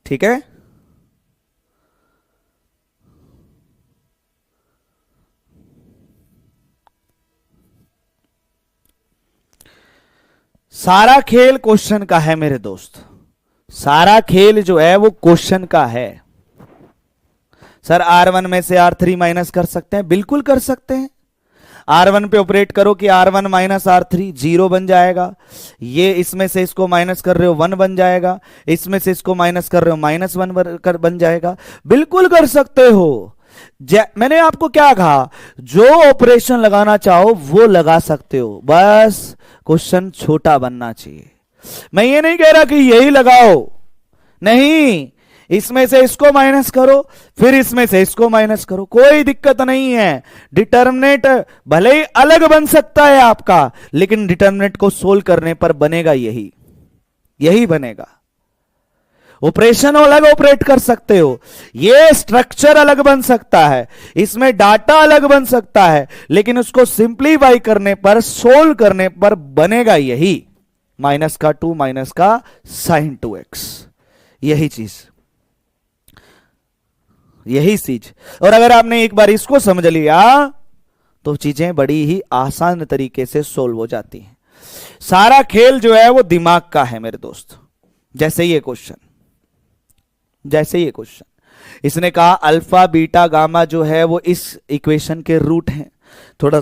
ठीक है, सारा खेल क्वेश्चन का है मेरे दोस्त, सारा खेल जो है वो क्वेश्चन का है। सर R1 में से R3 माइनस कर सकते हैं, बिल्कुल कर सकते हैं। R1 पे ऑपरेट करो कि R1 - R3 0 बन जाएगा, ये इसमें से इसको माइनस कर रहे हो 1 बन जाएगा, इसमें से इसको माइनस कर रहे हो -1 बन जाएगा, बिल्कुल कर सकते हो। मैंने आपको क्या कहा, जो ऑपरेशन लगाना चाहो वो लगा सकते हो, बस क्वेश्चन छोटा बनना चाहिए। मैं ये नहीं कह रहा कि यही लगाओ, नहीं, इसमें से इसको माइनस करो फिर इसमें से इसको माइनस करो, कोई दिक्कत नहीं है। डिटर्मिनेंट भले ही अलग बन सकता है आपका, लेकिन डिटर्मिनेंट को सोल्व करने पर बनेगा यही, यही बनेगा। ऑपरेशन अलग ऑपरेट कर सकते हो, ये स्ट्रक्चर अलग बन सकता है, इसमें डाटा अलग बन सकता है, लेकिन उसको सिंप्लीफाई करने पर सोल्व करने पर बनेगा यही, -2 sin 2x, यही चीज, यही चीज। और अगर आपने एक बार इसको समझ लिया तो चीजें बड़ी ही आसान तरीके से सोल्व हो जाती हैं। सारा खेल जो है वो दिमाग का है मेरे दोस्त। जैसे ये क्वेश्चन, जैसे ये क्वेश्चन इसने कहा अल्फा बीटा गामा जो है वो इस इक्वेशन के रूट हैं, थोड़ा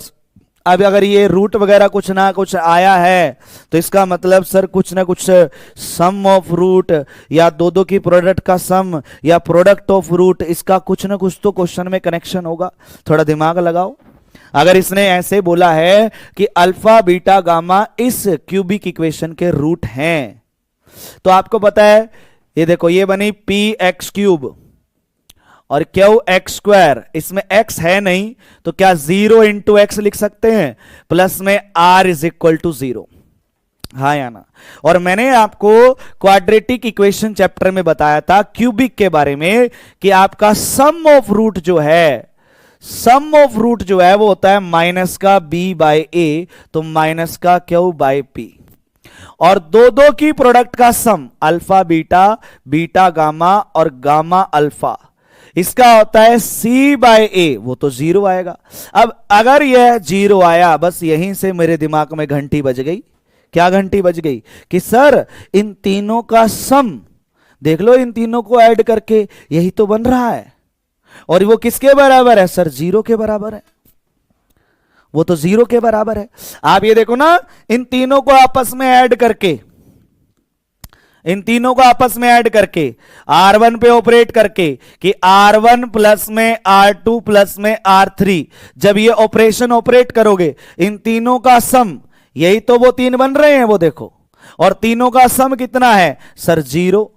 अब अगर ये रूट वगैरह कुछ ना कुछ आया है तो इसका मतलब सर कुछ ना कुछ सम ऑफ रूट या दो की प्रोडक्ट का सम या प्रोडक्ट ऑफ रूट, इसका कुछ ना कुछ तो क्वेश्चन में कनेक्शन होगा, थोड़ा दिमाग लगाओ। अगर इसने ऐसे बोला है कि अल्फा बीटा गामा इस क्यूबिक इक्वेशन के रूट हैं, तो आपको पता है ये देखो ये बनी px³ और qx², इसमें x है नहीं तो क्या 0 × x लिख सकते हैं, प्लस में r = 0, हाँ या ना। और मैंने आपको क्वाड्रेटिक इक्वेशन चैप्टर में बताया था क्यूबिक के बारे में कि आपका सम ऑफ रूट जो है, सम ऑफ रूट जो है वो होता है -b/a, तो -q/p। और दो दो की प्रोडक्ट का सम अल्फा बीटा, बीटा गामा और गामा अल्फा, इसका होता है C बाय A, वो तो जीरो आएगा। अब अगर यह जीरो आया, बस यहीं से मेरे दिमाग में घंटी बज गई। क्या घंटी बज गई कि सर इन तीनों का सम देख लो, इन तीनों को ऐड करके यही तो बन रहा है, और वो किसके बराबर है सर? जीरो के बराबर है, वो तो जीरो के बराबर है। आप ये देखो ना, इन तीनों को आपस में ऐड करके, इन तीनों को आपस में ऐड करके R1 पे ऑपरेट करके कि R1 प्लस में R2 प्लस में R3, जब ये ऑपरेशन ऑपरेट करोगे इन तीनों का सम, यही तो वो तीन बन रहे हैं, वो देखो, और तीनों का सम कितना है सर? जीरो।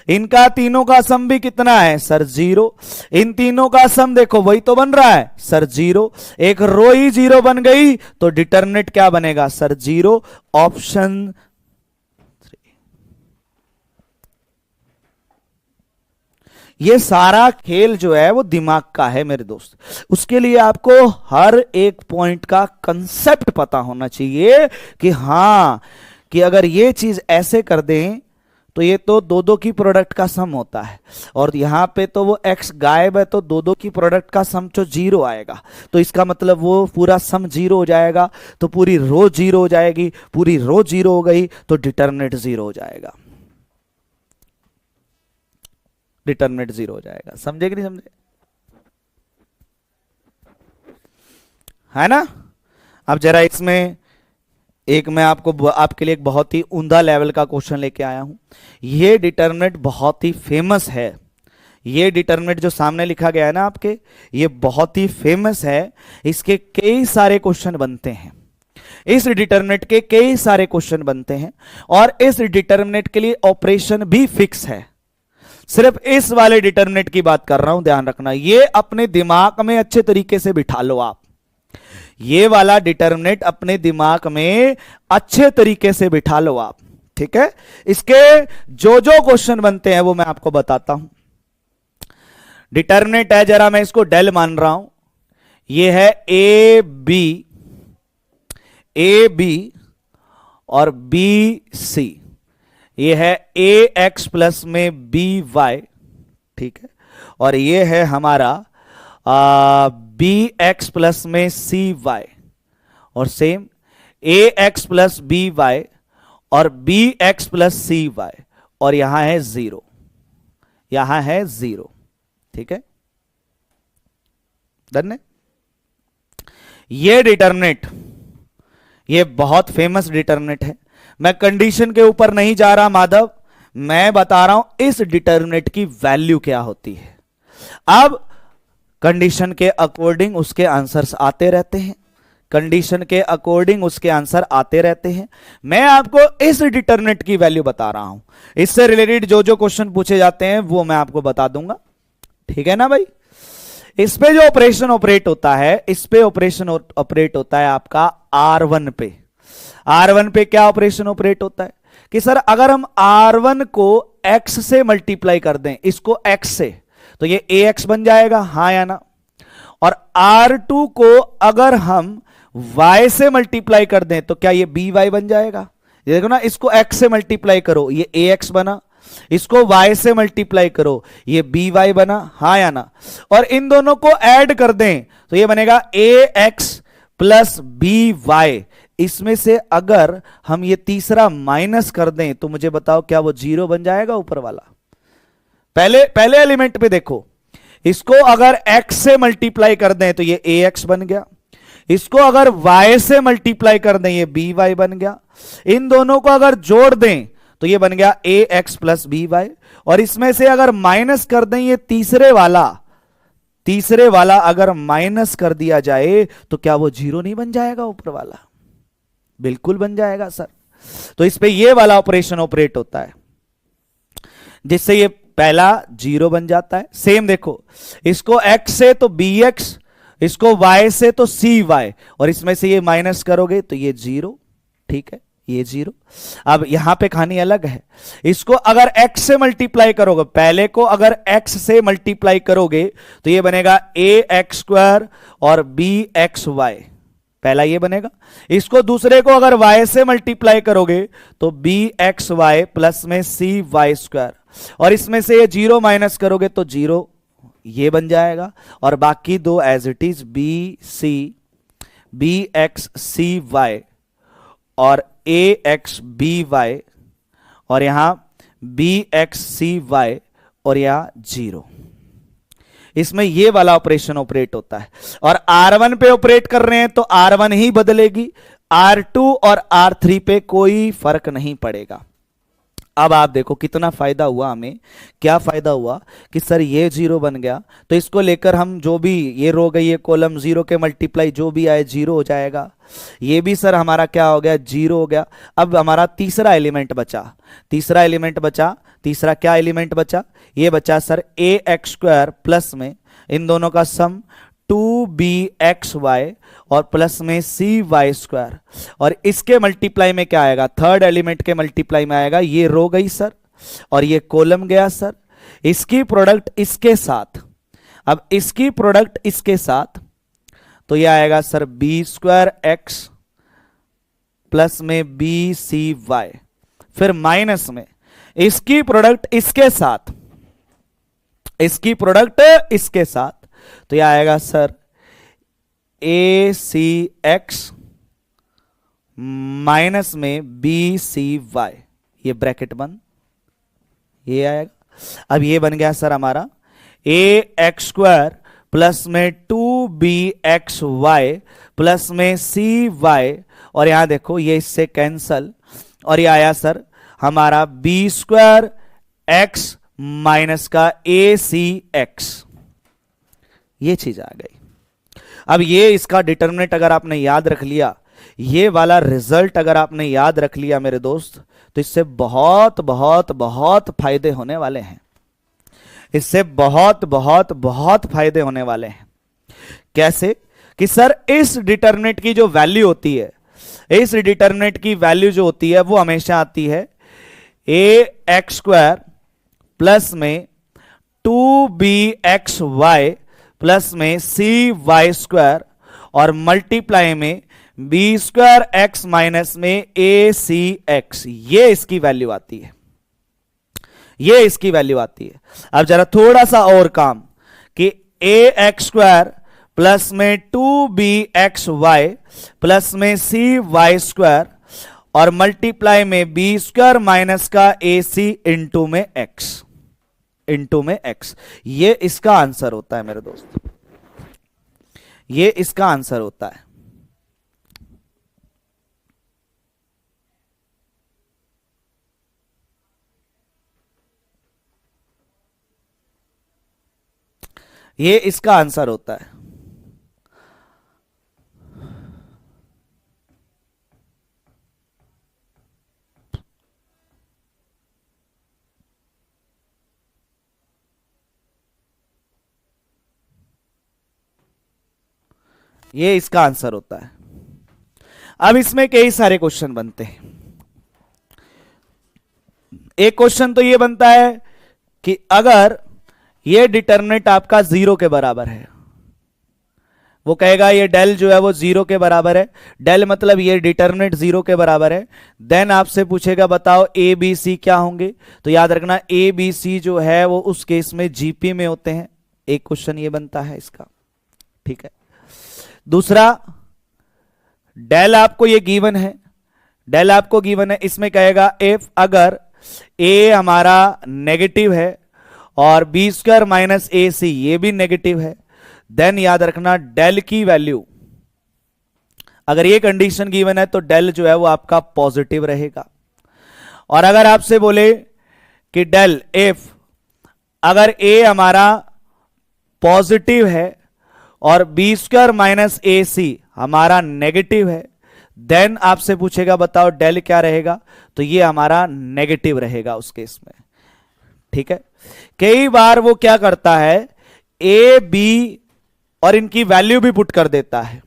इनका तीनों का सम भी कितना है सर? जीरो। इन तीनों का सम देखो वही तो बन रहा है सर, जीरो। एक रो ही जीरो बन गई तो डिटरमिनेंट क्या बनेगा सर? जीरो। ऑप्शन ये सारा खेल जो है वो दिमाग का है मेरे दोस्त। उसके लिए आपको हर एक पॉइंट का कंसेप्ट पता होना चाहिए कि हां, कि अगर ये चीज ऐसे कर दें तो ये तो दो दो की प्रोडक्ट का सम होता है, और यहां पे तो वो x गायब है, तो दो दो की प्रोडक्ट का सम तो जीरो आएगा, तो इसका मतलब वो पूरा सम जीरो हो जाएगा, तो पूरी रो जीरो हो जाएगी, पूरी रो जीरो हो गई तो डिटरमिनेंट जीरो हो जाएगा, डिटरमिनेंट जीरो हो जाएगा। समझे कि नहीं समझे? है ना? अब जरा इसमें एक मैं आपको आपके लिए एक बहुत ही उम्दा लेवल का क्वेश्चन लेके आया हूं। ये डिटरमिनेंट बहुत ही फेमस है, ये डिटरमिनेंट जो सामने लिखा गया है ना आपके, ये बहुत ही फेमस है। इसके कई सारे क्वेश्चन बनते हैं, इस डिटरमिनेंट के कई सारे क्वेश्चन बनते हैं, और इस डिटरमिनेंट के लिए ऑपरेशन भी फिक्स है। सिर्फ इस वाले डिटरमिनेंट की बात कर रहा हूं, ध्यान रखना, ये अपने दिमाग में अच्छे तरीके से बिठा लो आप। ये वाला डिटरमिनेंट अपने दिमाग में अच्छे तरीके से बिठा लो आप, ठीक है? इसके जो जो क्वेश्चन बनते हैं वो मैं आपको बताता हूं। डिटरमिनेंट है, जरा मैं इसको डेल मान रहा हूं, ये है ए बी और बी सी, ये है ए एक्स प्लस में बी वाई, ठीक है, और ये है हमारा बी एक्स प्लस में सी वाई, और सेम ए एक्स प्लस बी वाई और बी एक्स प्लस सी वाई, और यहां है जीरो, यहां है जीरो, ठीक है? डन है? ये डिटरमिनेंट, ये बहुत फेमस डिटरमिनेंट है। मैं कंडीशन के ऊपर नहीं जा रहा माधव, मैं बता रहा हूं इस डिटरमिनेंट की वैल्यू क्या होती है। अब कंडीशन के अकॉर्डिंग उसके आंसर्स आते रहते हैं, कंडीशन के अकॉर्डिंग उसके आंसर आते रहते हैं। मैं आपको इस डिटरमिनेंट की वैल्यू बता रहा हूं, इससे रिलेटेड जो जो क्वेश्चन पूछे जाते हैं वो मैं आपको बता दूंगा, ठीक है ना भाई? इस पे जो ऑपरेशन ऑपरेट होता है, इस पे ऑपरेशन ऑपरेट होता है आपका R1 पे। R1 पे क्या ऑपरेशन ऑपरेट होता है कि सर अगर हम R1 को x से मल्टीप्लाई कर दें, इसको x से, तो ये ax बन जाएगा, हां या ना? और R2 को अगर हम y से मल्टीप्लाई कर दें तो क्या ये by बन जाएगा? ये देखो ना, इसको x से मल्टीप्लाई करो, ये ax बना, इसको y से मल्टीप्लाई करो, ये by बना, हां या ना? और इन दोनों को ऐड कर दें तो ये बनेगा ax प्लस by। इसमें से अगर हम ये तीसरा माइनस कर दें तो मुझे बताओ क्या वो जीरो बन जाएगा ऊपर वाला? पहले एलिमेंट पे देखो, इसको अगर x से मल्टीप्लाई कर दें तो ये ax बन गया, इसको अगर y से मल्टीप्लाई कर दें ये by बन गया, इन दोनों को अगर जोड़ दें तो ये बन गया ax प्लस by, और इसमें से अगर माइनस कर दें ये तीसरे वाला अगर माइनस कर दिया जाए तो क्या वो जीरो नहीं बन जाएगा ऊपर वाला? बिल्कुल बन जाएगा सर। तो इस पे ये वाला ऑपरेशन ऑपरेट होता है जिससे ये पहला जीरो बन जाता है। सेम देखो, इसको x से तो bx, इसको y से तो cy, और इसमें से ये माइनस करोगे तो ये जीरो, ठीक है, ये जीरो। अब यहां पे कहानी अलग है, इसको अगर x से मल्टीप्लाई करोगे, पहले को अगर x से मल्टीप्लाई करोगे तो ये बनेगा ax स्क्वायर और bxy, पहला ये बनेगा। इसको दूसरे को अगर y से मल्टीप्लाई करोगे तो बी एक्स वाई प्लस में सी वाई स्क्वायर, और इसमें से ये जीरो माइनस करोगे तो जीरो ये बन जाएगा, और बाकी दो as it is B X C Y और ए एक्स बी वाई, और यहां बी एक्स सी वाई और यहां जीरो। इसमें ये वाला ऑपरेशन ऑपरेट होता है, और R1 पे ऑपरेट कर रहे हैं तो R1 ही बदलेगी, R2 और R3 पे कोई फर्क नहीं पड़ेगा। अब आप देखो कितना फायदा हुआ हमें। क्या फायदा हुआ कि सर ये जीरो बन गया तो इसको लेकर हम जो भी ये रो गई ये कॉलम, जीरो के मल्टीप्लाई जो भी आए जीरो हो जाएगा। ये भी सर हमारा क्या हो गया, जीरो हो गया। अब हमारा तीसरा एलिमेंट बचा, तीसरा क्या एलिमेंट बचा, ये बचा सर ए एक्स स्क्वायर प्लस में इन दोनों का सम 2bxy और प्लस में cy स्क्वायर, और इसके मल्टीप्लाई में क्या आएगा, थर्ड एलिमेंट के मल्टीप्लाई में आएगा ये रो गई सर और ये कॉलम गया सर, इसकी प्रोडक्ट इसके साथ, अब इसकी प्रोडक्ट इसके साथ तो ये आएगा sir B square X plus में बी सी वाई, फिर माइनस में इसकी प्रोडक्ट इसके साथ, इसकी प्रोडक्ट इसके साथ तो यह आएगा सर ए सी एक्स माइनस में बी सी वाई, ये ब्रैकेट बंद, ये आएगा। अब ये बन गया सर हमारा ए एक्स स्क्वायर प्लस में 2bxy प्लस में cy, और यहां देखो ये इससे कैंसल, और ये आया सर हमारा बी स्क्वायर एक्स माइनस का ए सी एक्स, ये चीज आ गई। अब ये इसका डिटरमिनेंट अगर आपने याद रख लिया, ये वाला रिजल्ट अगर आपने याद रख लिया मेरे दोस्त, तो इससे बहुत बहुत बहुत फायदे होने वाले हैं, इससे बहुत बहुत बहुत फायदे होने वाले हैं। कैसे कि सर इस डिटरमिनेंट की जो वैल्यू होती है, इस डिटरमिनेंट की वैल्यू जो होती है वो हमेशा आती है ए एक्स स्क्वायर प्लस में 2bxy प्लस में cy स्क्वायर और मल्टीप्लाई में बी स्क्वायर एक्स माइनस में ए सी एक्स, ये इसकी वैल्यू आती है, ये इसकी वैल्यू आती है। अब जरा थोड़ा सा और काम कि ए एक्स स्क्वायर प्लस में 2bxy प्लस में cy स्क्वायर और मल्टीप्लाई में बी स्क्वायर माइनस का ए सी इंटू में एक्स, ये इसका आंसर होता है मेरे दोस्त, ये इसका आंसर होता है। ये इसका आंसर होता है। ये इसका आंसर होता है। अब इसमें कई सारे क्वेश्चन बनते हैं। एक क्वेश्चन तो ये बनता है कि अगर ये डिटरमिनेंट आपका जीरो के बराबर है, वो कहेगा ये डेल जो है वो जीरो के बराबर है, डेल मतलब ये डिटरमिनेंट जीरो के बराबर है, देन आपसे पूछेगा बताओ ए बी सी क्या होंगे। तो याद रखना ए बी सी जो है वो उस केस में जीपी में होते हैं। एक क्वेश्चन ये बनता है इसका, ठीक है। दूसरा, डेल आपको ये गिवन है, डेल आपको गिवन है, इसमें कहेगा इफ अगर ए हमारा नेगेटिव है और बी स्क्वायर माइनस ए सी ये भी नेगेटिव है, देन याद रखना डेल की वैल्यू, अगर ये कंडीशन गिवन है तो डेल जो है वो आपका पॉजिटिव रहेगा। और अगर आपसे बोले कि डेल इफ अगर ए हमारा पॉजिटिव है और बी स्क्वायर माइनस ए सी हमारा नेगेटिव है, देन आपसे पूछेगा बताओ डेल क्या रहेगा, तो ये हमारा नेगेटिव रहेगा उस केस में, ठीक है। कई बार वो क्या करता है, ए बी और इनकी वैल्यू भी पुट कर देता है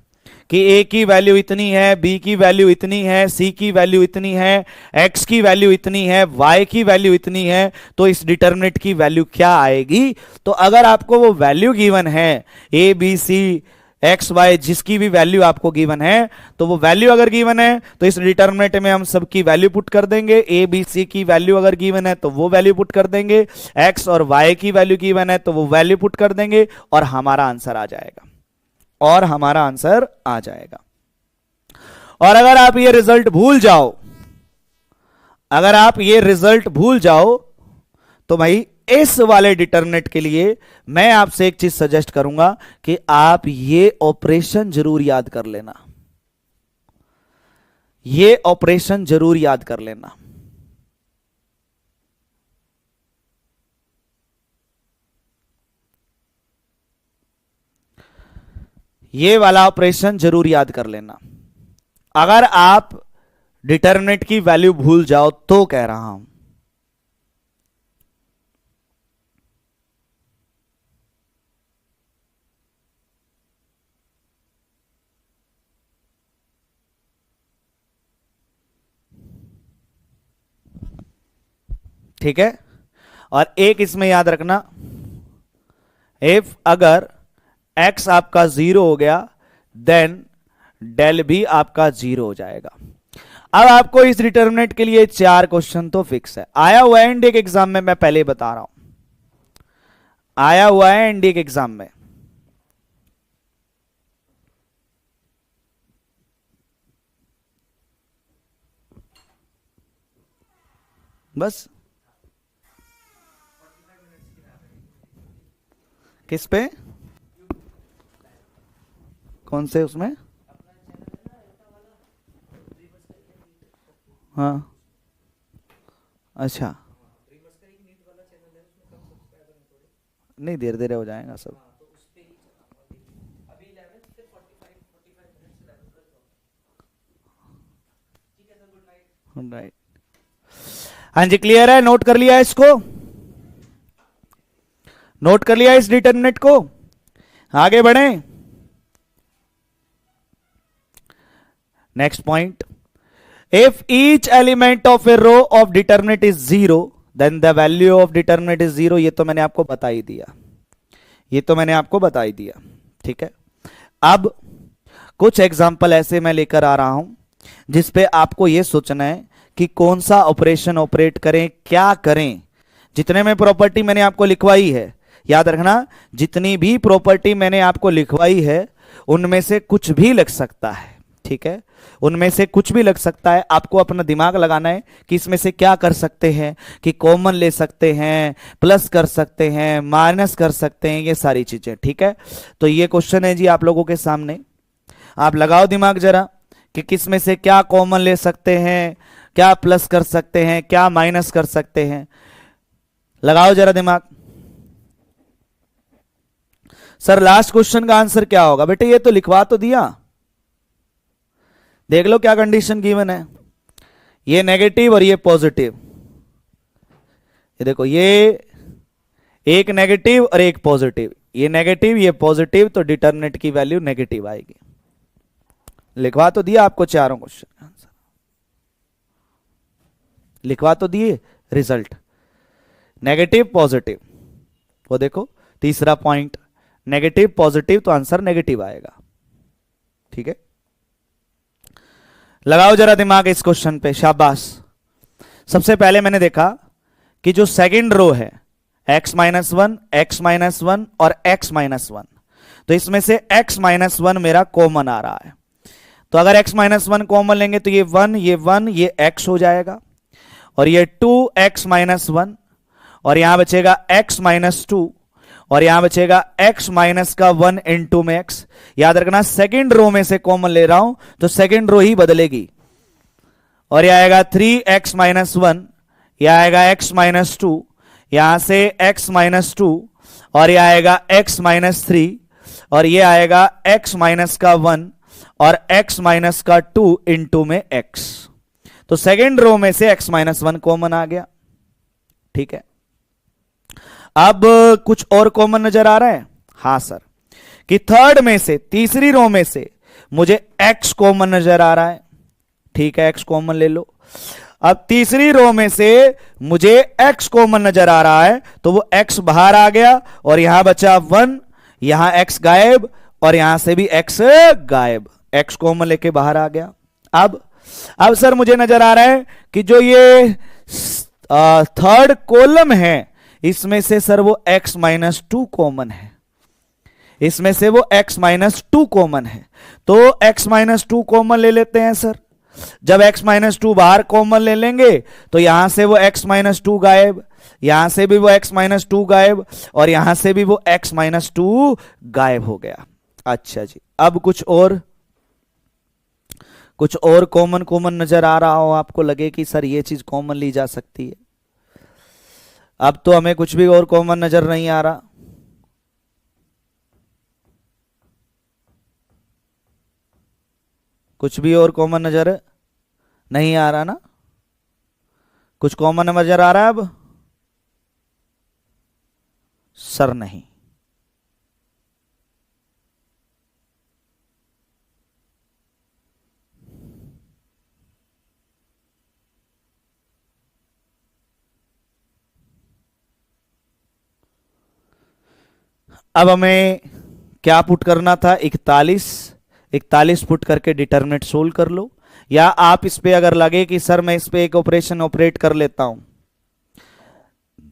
कि ए की वैल्यू इतनी है, बी की वैल्यू इतनी है, सी की वैल्यू इतनी है, एक्स की वैल्यू इतनी है, वाई की वैल्यू इतनी है, तो इस डिटरमिनेंट की वैल्यू क्या आएगी। तो अगर आपको वो वैल्यू गिवन है A B C X Y जिसकी भी वैल्यू आपको गिवन है, तो वो वैल्यू अगर गिवन है तो इस डिटर्मिनेंट में हम सबकी वैल्यू पुट कर देंगे। ए बी सी की वैल्यू अगर गिवन है तो वो वैल्यू पुट कर देंगे, एक्स और वाई की वैल्यू गिवन है तो वो वैल्यू पुट कर देंगे और हमारा आंसर आ जाएगा, और हमारा आंसर आ जाएगा। और अगर आप ये रिजल्ट भूल जाओ, अगर आप ये रिजल्ट भूल जाओ तो भाई इस वाले डिटर्मिनेंट के लिए मैं आपसे एक चीज सजेस्ट करूंगा कि आप ये ऑपरेशन जरूर याद कर लेना, ये ऑपरेशन जरूर याद कर लेना। ये वाला ऑपरेशन जरूर याद कर लेना। अगर आप डिटर्मिनेंट की वैल्यू भूल जाओ तो कह रहा हूं, ठीक है। और एक इसमें याद रखना, इफ अगर x आपका 0 हो गया देन डेल भी आपका 0 हो जाएगा। अब आपको इस डिटर्मिनेंट के लिए 4 क्वेश्चन तो फिक्स है, आया हुआ है इंडिया के एग्जाम में, मैं पहले ही बता रहा हूं, आया हुआ है इंडिया के एग्जाम में। बस किस पे, कौन से उसमें, हाँ अच्छा, नहीं धीरे धीरे हो जाएगा सब। राइट, हाँ जी क्लियर है, नोट कर लिया इसको, नोट कर लिया इस डिटर्मिनेंट को, आगे बढ़े। Next point, if each element of a row of determinant is 0 then the value of determinant is 0। ये तो मैंने आपको बता ही दिया, ये तो मैंने आपको बता ही दिया, ठीक है। अब कुछ एग्जांपल ऐसे मैं लेकर आ रहा हूं जिसपे आपको यह सोचना है कि कौन सा ऑपरेशन ऑपरेट करें, क्या करें। जितने में प्रॉपर्टी मैंने आपको लिखवाई है, याद रखना जितनी भी प्रॉपर्टी मैंने आपको लिखवाई है उनमें से कुछ भी लग सकता है, ठीक है, उनमें से कुछ भी लग सकता है। आपको अपना दिमाग लगाना है कि इसमें से क्या कर सकते हैं, कि कॉमन ले सकते हैं, प्लस कर सकते हैं, माइनस कर सकते हैं, ये सारी चीजें, ठीक है। तो ये क्वेश्चन है जी आप लोगों के सामने, आप लगाओ दिमाग जरा कि किस में से क्या कॉमन ले सकते हैं, क्या प्लस कर सकते हैं, क्या माइनस कर सकते हैं, लगाओ जरा दिमाग। सर लास्ट क्वेश्चन का आंसर क्या होगा? बेटे ये तो लिखवा तो दिया, देख लो क्या कंडीशन गिवन है, ये नेगेटिव और ये पॉजिटिव, ये देखो ये एक नेगेटिव और एक पॉजिटिव, ये नेगेटिव ये पॉजिटिव, तो डिटर्मिनेंट की वैल्यू नेगेटिव आएगी। लिखवा तो दिया आपको चारों क्वेश्चन आंसर, लिखवा तो दिए, रिजल्ट नेगेटिव पॉजिटिव, वो देखो तीसरा पॉइंट नेगेटिव पॉजिटिव, तो आंसर नेगेटिव आएगा, ठीक है। लगाओ जरा दिमाग इस क्वेश्चन पे, शाबाश। सबसे पहले मैंने देखा कि जो सेकंड रो है x-1, x-1 और x-1, तो इसमें से x-1 मेरा कॉमन आ रहा है, तो अगर x-1 कॉमन लेंगे तो ये 1 ये x हो जाएगा, और ये 2x-1, और यहां बचेगा x-2, और यहां बचेगा x माइनस का 1 इंटू में x। याद रखना सेकंड रो में से कॉमन ले रहा हूं तो सेकंड रो ही बदलेगी, और यह आएगा 3x-1, यह आएगा x-2, यहां से x-2, और यह आएगा x-3, और यह आएगा x माइनस का 1 और x माइनस का 2 इंटू में x। तो सेकंड रो में से x-1 कॉमन आ गया, ठीक है। अब कुछ और कॉमन नजर आ रहा है? हां सर, कि थर्ड में से तीसरी रो में से मुझे x कॉमन नजर आ रहा है, ठीक है, x कॉमन ले लो। अब तीसरी रो में से मुझे x कॉमन नजर आ रहा है, तो वो x बाहर आ गया और यहां बचा 1, यहां x गायब और यहां से भी x गायब, x कॉमन लेके बाहर आ गया। अब सर मुझे नजर आ रहा है कि जो ये थर्ड कॉलम है इसमें से सर वो x माइनस 2 कॉमन है, इसमें से वो x माइनस 2 कॉमन है, तो x माइनस 2 कॉमन ले लेते हैं सर। जब x माइनस 2 बाहर कॉमन ले लेंगे तो यहां से वो x माइनस 2 गायब, यहां से भी वो x माइनस 2 गायब, और यहां से भी वो x माइनस 2 गायब हो गया। अच्छा जी, अब कुछ और कॉमन नजर आ रहा हो, आपको लगे कि सर ये चीज कॉमन ली जा सकती है। अब तो हमें कुछ भी और कॉमन नजर नहीं आ रहा। कुछ भी और कॉमन नजर नहीं आ रहा ना? कुछ कॉमन नजर आ रहा है अब? सर नहीं। अब हमें क्या पुट करना था? 41 पुट करके डिटरमिनेंट सोल्व कर लो, या आप इस पे अगर लगे कि सर मैं इस पे एक ऑपरेशन ऑपरेट कर लेता हूं,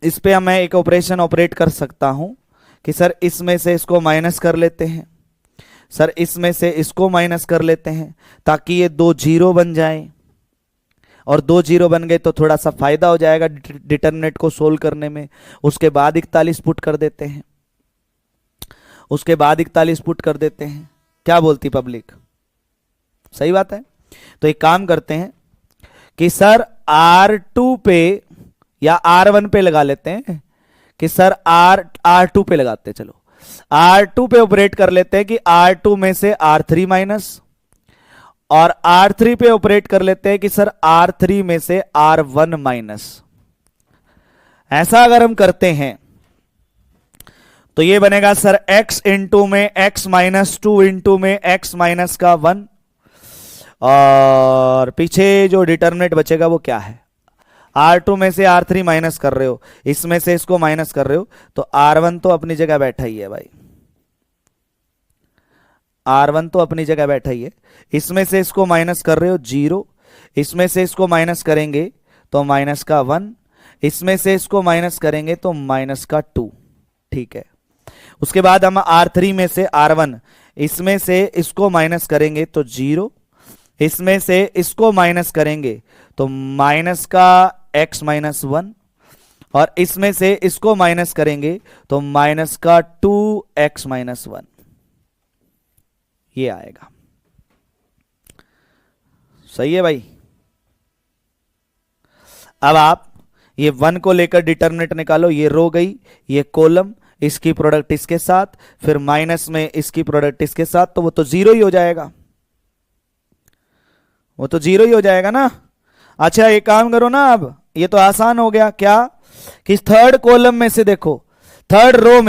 इस पे मैं एक ऑपरेशन ऑपरेट कर सकता हूं कि सर इसमें से इसको माइनस कर लेते हैं, सर इसमें से इसको माइनस कर लेते हैं ताकि ये 2 जीरो बन जाए, और 2 जीरो बन गए तो थोड़ा सा फायदा हो जाएगा डिटरमिनेंट को सोल्व करने में। उसके बाद 41 पुट कर देते हैं, उसके बाद 41 पुट कर देते हैं। क्या बोलती पब्लिक? सही बात है। तो एक काम करते हैं कि सर R2 पे या R1 पे लगा लेते हैं कि सर R2 पे लगाते हैं। चलो R2 पे ऑपरेट कर लेते हैं कि R2 में से R3 माइनस, और R3 पे ऑपरेट कर लेते हैं कि सर R3 में से R1 माइनस। ऐसा अगर हम करते हैं तो ये बनेगा सर x इंटू में x माइनस 2 इंटू में x माइनस का 1, और पीछे जो डिटरमिनेंट बचेगा वो क्या है? R2 में से R3 माइनस कर रहे हो, इसमें से इसको माइनस कर रहे हो, तो R1 तो अपनी जगह बैठा ही है भाई, R1 तो अपनी जगह बैठा ही है। इसमें से इसको माइनस कर रहे हो 0, इसमें से इसको माइनस करेंगे तो माइनस का 1, इसमें से इसको माइनस करेंगे तो माइनस का 2। ठीक है, उसके बाद हम R3 में से R1, इसमें से इसको माइनस करेंगे तो 0, इसमें से इसको माइनस करेंगे तो माइनस का x माइनस 1, और इसमें से इसको माइनस करेंगे तो माइनस का 2x माइनस 1, ये आएगा। सही है भाई। अब आप ये 1 को लेकर डिटरमिनेंट निकालो, ये रो गई, ये कॉलम, इसकी प्रोडक्ट इसके साथ, फिर माइनस में इसकी प्रोडक्ट इसके साथ, तो वो तो 0 ही हो जाएगा, वो तो 0 ही हो जाएगा ना। अच्छा एक काम करो ना, अब ये तो आसान हो गया। क्या कि थर्ड कॉलम में से देखो, थर्ड रो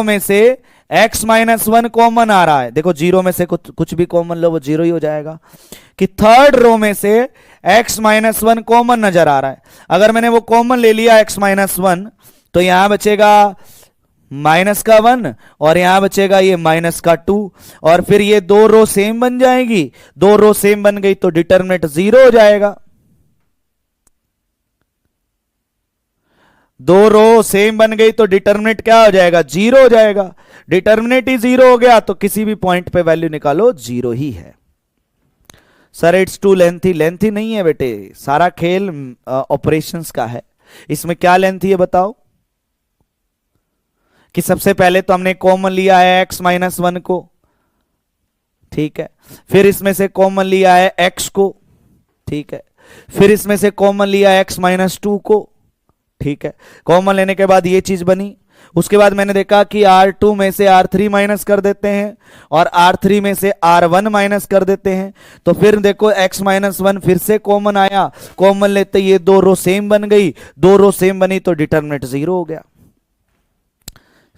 में से x माइनस 1 कॉमन आ रहा है। देखो 0 में से कुछ भी कॉमन लो वो 0 ही हो जाएगा। कि थर्ड रो में से x माइनस 1 कॉमन नजर आ रहा है। अगर मैंने वो कॉमन ले लिया x माइनस 1, तो यहां बचेगा माइनस का 1 और यहां बचेगा ये माइनस का 2, और फिर ये 2 रो सेम बन जाएगी। 2 रो सेम बन गई तो डिटरमिनेंट 0 हो जाएगा। 2 रो सेम बन गई तो डिटरमिनेंट क्या हो जाएगा? 0 हो जाएगा। डिटरमिनेंट ही 0 हो गया तो किसी भी पॉइंट पे वैल्यू निकालो 0 ही है। Sir it's too lengthy. Lengthy नहीं है बेटे, सारा खेल ऑपरेशंस का है। इसमें क्या लेंथी है बताओ? कि सबसे पहले तो हमने कॉमन लिया है x माइनस 1 को, ठीक है, फिर इसमें से कॉमन लिया है x को, ठीक है, फिर इसमें से कॉमन लिया है x माइनस 2 को, ठीक है। कॉमन लेने के बाद ये चीज बनी। उसके बाद मैंने देखा कि R2 में से R3 माइनस कर देते हैं और R3 में से R1 माइनस कर देते हैं, तो फिर देखो x माइनस 1 फिर से कॉमन आया। कॉमन लेते ये 2 रो सेम बन गई। 2 रो सेम बनी तो डिटरमिनेंट 0 हो गया।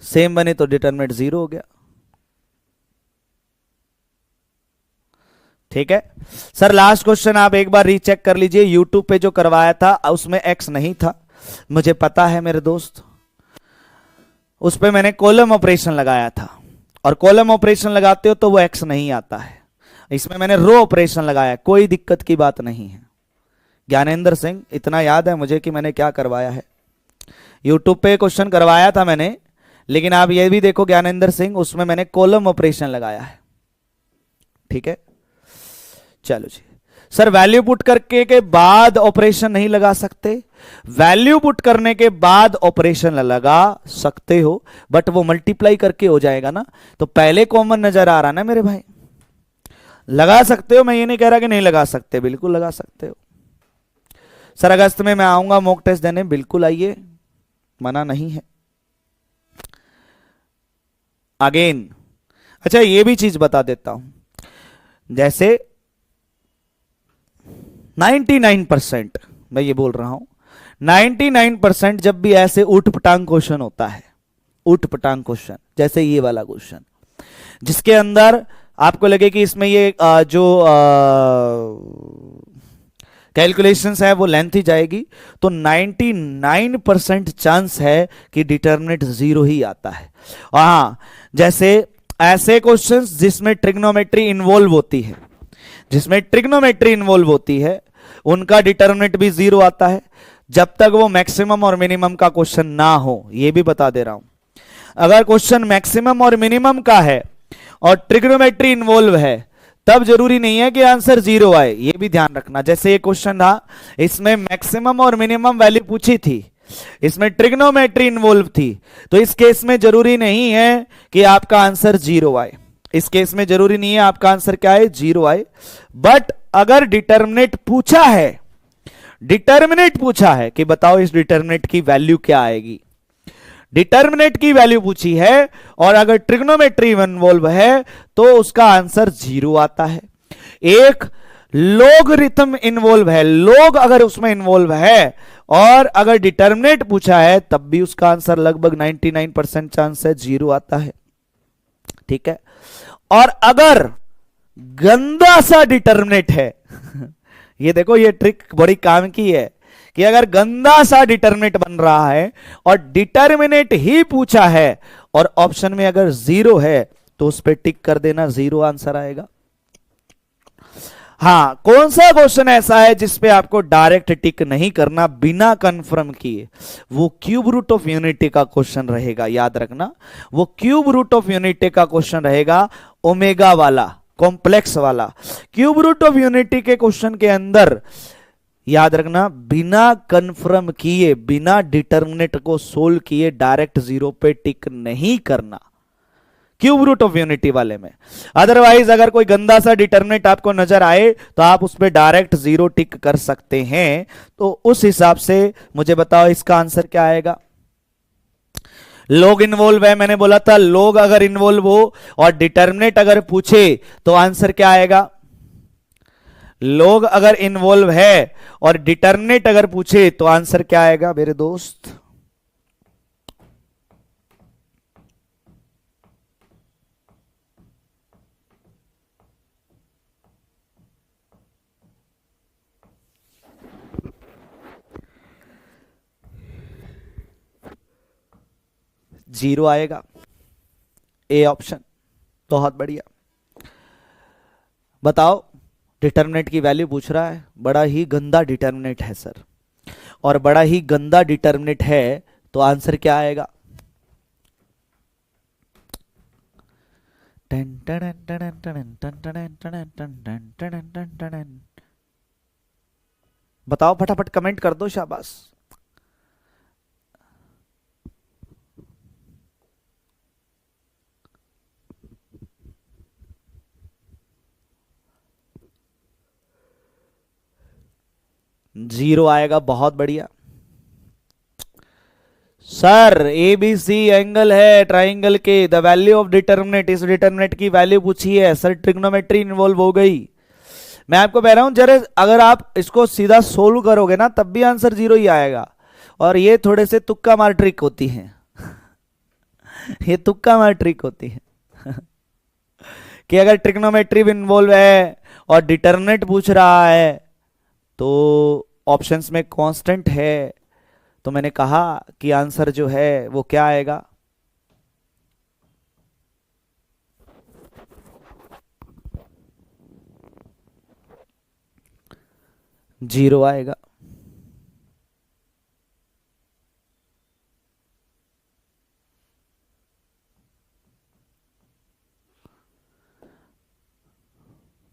सेम बने तो डिटरमिनेंट 0 हो गया। ठीक है सर। लास्ट क्वेश्चन आप एक बार रीचेक कर लीजिए। यूट्यूब पे जो करवाया था उसमें x नहीं था, मुझे पता है मेरे दोस्त। उस पे मैंने कॉलम ऑपरेशन लगाया था और कॉलम ऑपरेशन लगाते हो तो वो एक्स नहीं आता है। इसमें मैंने रो ऑपरेशन लगाया, कोई दिक्कत की बात नहीं है। ज्ञानेंद्र सिंह, इतना याद है मुझे कि मैंने क्या करवाया है, यूट्यूब पे क्वेश्चन करवाया था मैंने, लेकिन आप ये भी देखो ज्ञानेंद्र सिंह, उसमें मैंने कॉलम ऑपरेशन लगाया है। ठीक है, चलो जी। सर वैल्यू पुट करके के बाद ऑपरेशन नहीं लगा सकते? वैल्यू पुट करने के बाद ऑपरेशन लगा सकते हो, बट वो मल्टीप्लाई करके हो जाएगा ना, तो पहले कॉमन नजर आ रहा ना मेरे भाई। लगा सकते हो, मैं ये नहीं कह रहा कि नहीं लगा सकते, बिल्कुल लगा सकते हो। सर अगस्त में मैं आऊंगा मॉक टेस्ट देने, बिल्कुल आइए, मना नहीं है। अगेन, अच्छा ये भी चीज बता देता हूं, जैसे 99% मैं ये बोल रहा हूं, 99% जब भी ऐसे ऊट पटांग क्वेश्चन होता है, ऊट पटांग क्वेश्चन, जैसे ये वाला क्वेश्चन जिसके अंदर आपको लगे कि इसमें ये जो कैलकुलेशंस है वो लेंथ ही जाएगी, तो 99% चांस है कि डिटर्मिनेंट जीरो ही आता है। हाँ, जैसे ऐसे क्वेश्चंस जिसमें ट्रिग्नोमेट्री इन्वॉल्व होती है, जिसमें ट्रिग्नोमेट्री इन्वॉल्व होती है, उनका डिटर्मिनेंट भी जीरो आता है, जब तक वो मैक्सिमम और मिनिमम का क्वेश्चन ना हो। ये भी बता दे रहा हूं, अगर क्वेश्चन मैक्सिमम और मिनिमम का है और ट्रिग्नोमेट्री इन्वॉल्व है, तब जरूरी नहीं है कि आंसर जीरो आए, ये भी ध्यान रखना। जैसे ये क्वेश्चन था, इसमें मैक्सिमम और मिनिमम वैल्यू पूछी थी, इसमें ट्रिग्नोमेट्री इन्वॉल्व थी, तो इस केस में जरूरी नहीं है कि आपका आंसर जीरो आए। इस केस में जरूरी नहीं है आपका आंसर क्या है, जीरो आए। बट अगर डिटर्मिनेंट पूछा है, डिटर्मिनेंट पूछा है कि बताओ इस डिटर्मिनेंट की वैल्यू क्या आएगी, डिटर्मिनेंट की वैल्यू पूछी है और अगर ट्रिग्नोमेट्री इन्वॉल्व है तो उसका आंसर जीरो आता है। एक लोगरिथम इन्वॉल्व है, लोग अगर उसमें इन्वॉल्व है और अगर डिटर्मिनेंट पूछा है तब भी उसका आंसर लगभग 99% चांस है जीरो आता है। ठीक है, और अगर गंदा सा डिटर्मिनेंट है ये देखो, ये ट्रिक बड़ी काम की है कि अगर गंदा सा डिटर्मिनेंट बन रहा है और डिटर्मिनेंट ही पूछा है और ऑप्शन में अगर जीरो है तो उस पर टिक कर देना, जीरो आंसर आएगा। हाँ, कौन सा क्वेश्चन ऐसा है जिसपे आपको डायरेक्ट टिक नहीं करना बिना कंफर्म किए? वो क्यूब रूट ऑफ यूनिटी का क्वेश्चन रहेगा, याद रखना, वो क्यूब रूट ऑफ यूनिटी का क्वेश्चन रहेगा, ओमेगा वाला, कॉम्प्लेक्स वाला। क्यूब रूट ऑफ यूनिटी के क्वेश्चन के अंदर याद रखना, बिना कंफर्म किए, बिना डिटर्मिनेंट को सोल्व किए डायरेक्ट जीरो पे टिक नहीं करना क्यूब रूट ऑफ यूनिटी वाले में। अदरवाइज अगर कोई गंदा सा डिटर्मिनेंट आपको नजर आए तो आप उस पर डायरेक्ट जीरो टिक कर सकते हैं। तो उस हिसाब से मुझे बताओ इसका आंसर क्या आएगा। लोग इन्वॉल्व है, मैंने बोला था लोग अगर इन्वॉल्व हो और डिटर्मिनेंट अगर पूछे तो आंसर क्या आएगा। लोग अगर इन्वॉल्व है और डिटर्मिनेंट अगर पूछे तो आंसर क्या आएगा मेरे दोस्त। जीरो आएगा, ए ऑप्शन। बहुत बढ़िया। बताओ, डिटर्मिनेंट की वैल्यू पूछ रहा है, बड़ा ही गंदा डिटर्मिनेंट है सर, और बड़ा ही गंदा डिटर्मिनेंट है तो आंसर क्या आएगा। बताओ, फटाफट कमेंट कर दो, शाबाश। जीरो आएगा, बहुत बढ़िया। सर एबीसी एंगल है ट्राइंगल के, द वैल्यू ऑफ डिटर्मिनेंट, इस डिटर्मिनेंट की वैल्यू पूछी है सर, ट्रिग्नोमेट्री इन्वॉल्व हो गई। मैं आपको कह रहा हूं जरा, अगर आप इसको सीधा सोल्व करोगे ना तब भी आंसर जीरो ही आएगा। और ये थोड़े से तुक्का मार ट्रिक होती है ये तुक्का मार ट्रिक होती है कि अगर ट्रिग्नोमेट्री इन्वॉल्व है और डिटर्मिनेंट पूछ रहा है तो ऑप्शंस में कांस्टेंट है, तो मैंने कहा कि आंसर जो है वो क्या आएगा। जीरो आएगा।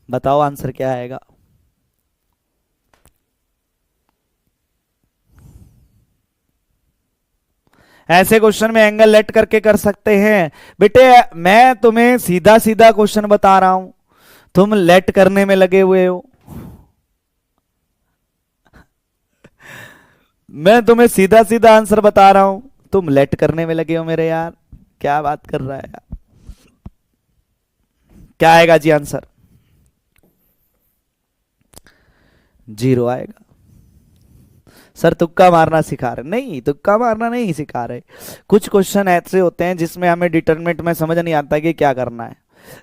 बताओ आंसर क्या आएगा। ऐसे क्वेश्चन में एंगल लेट करके कर सकते हैं बेटे। मैं तुम्हें सीधा सीधा क्वेश्चन बता रहा हूं, तुम लेट करने में लगे हुए हो। मैं तुम्हें सीधा सीधा आंसर बता रहा हूं, तुम लेट करने में लगे हो मेरे यार। क्या बात कर रहा है यार। क्या आएगा जी आंसर? जीरो आएगा। सर तुक्का मारना सिखा रहे? नहीं, तुक्का मारना नहीं सिखा रहे। कुछ क्वेश्चन ऐसे होते हैं जिसमें हमें डिटरमिनेंट में समझ नहीं आता कि क्या करना है,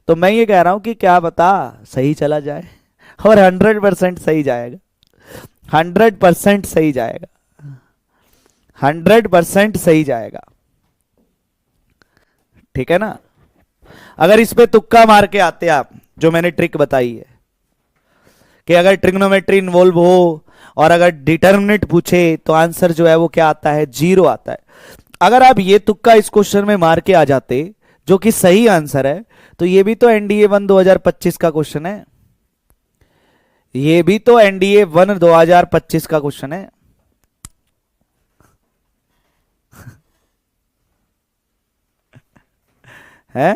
तो मैं ये कह रहा हूं कि क्या बता सही चला जाए, और 100% सही जाएगा। 100% सही जाएगा। 100% सही जाएगा। ठीक है ना? अगर इस पे तुक्का मार के आते आप, जो मैंने ट्रिक बताई है कि अगर ट्रिग्नोमेट्री इन्वॉल्व हो और अगर डिटरमिनेंट पूछे तो आंसर जो है वो क्या आता है? जीरो आता है। अगर आप ये तुक्का इस क्वेश्चन में मार के आ जाते जो कि सही आंसर है, तो ये भी तो एनडीए 1 2025 का क्वेश्चन है। ये भी तो एनडीए 1 2025 का क्वेश्चन है। है?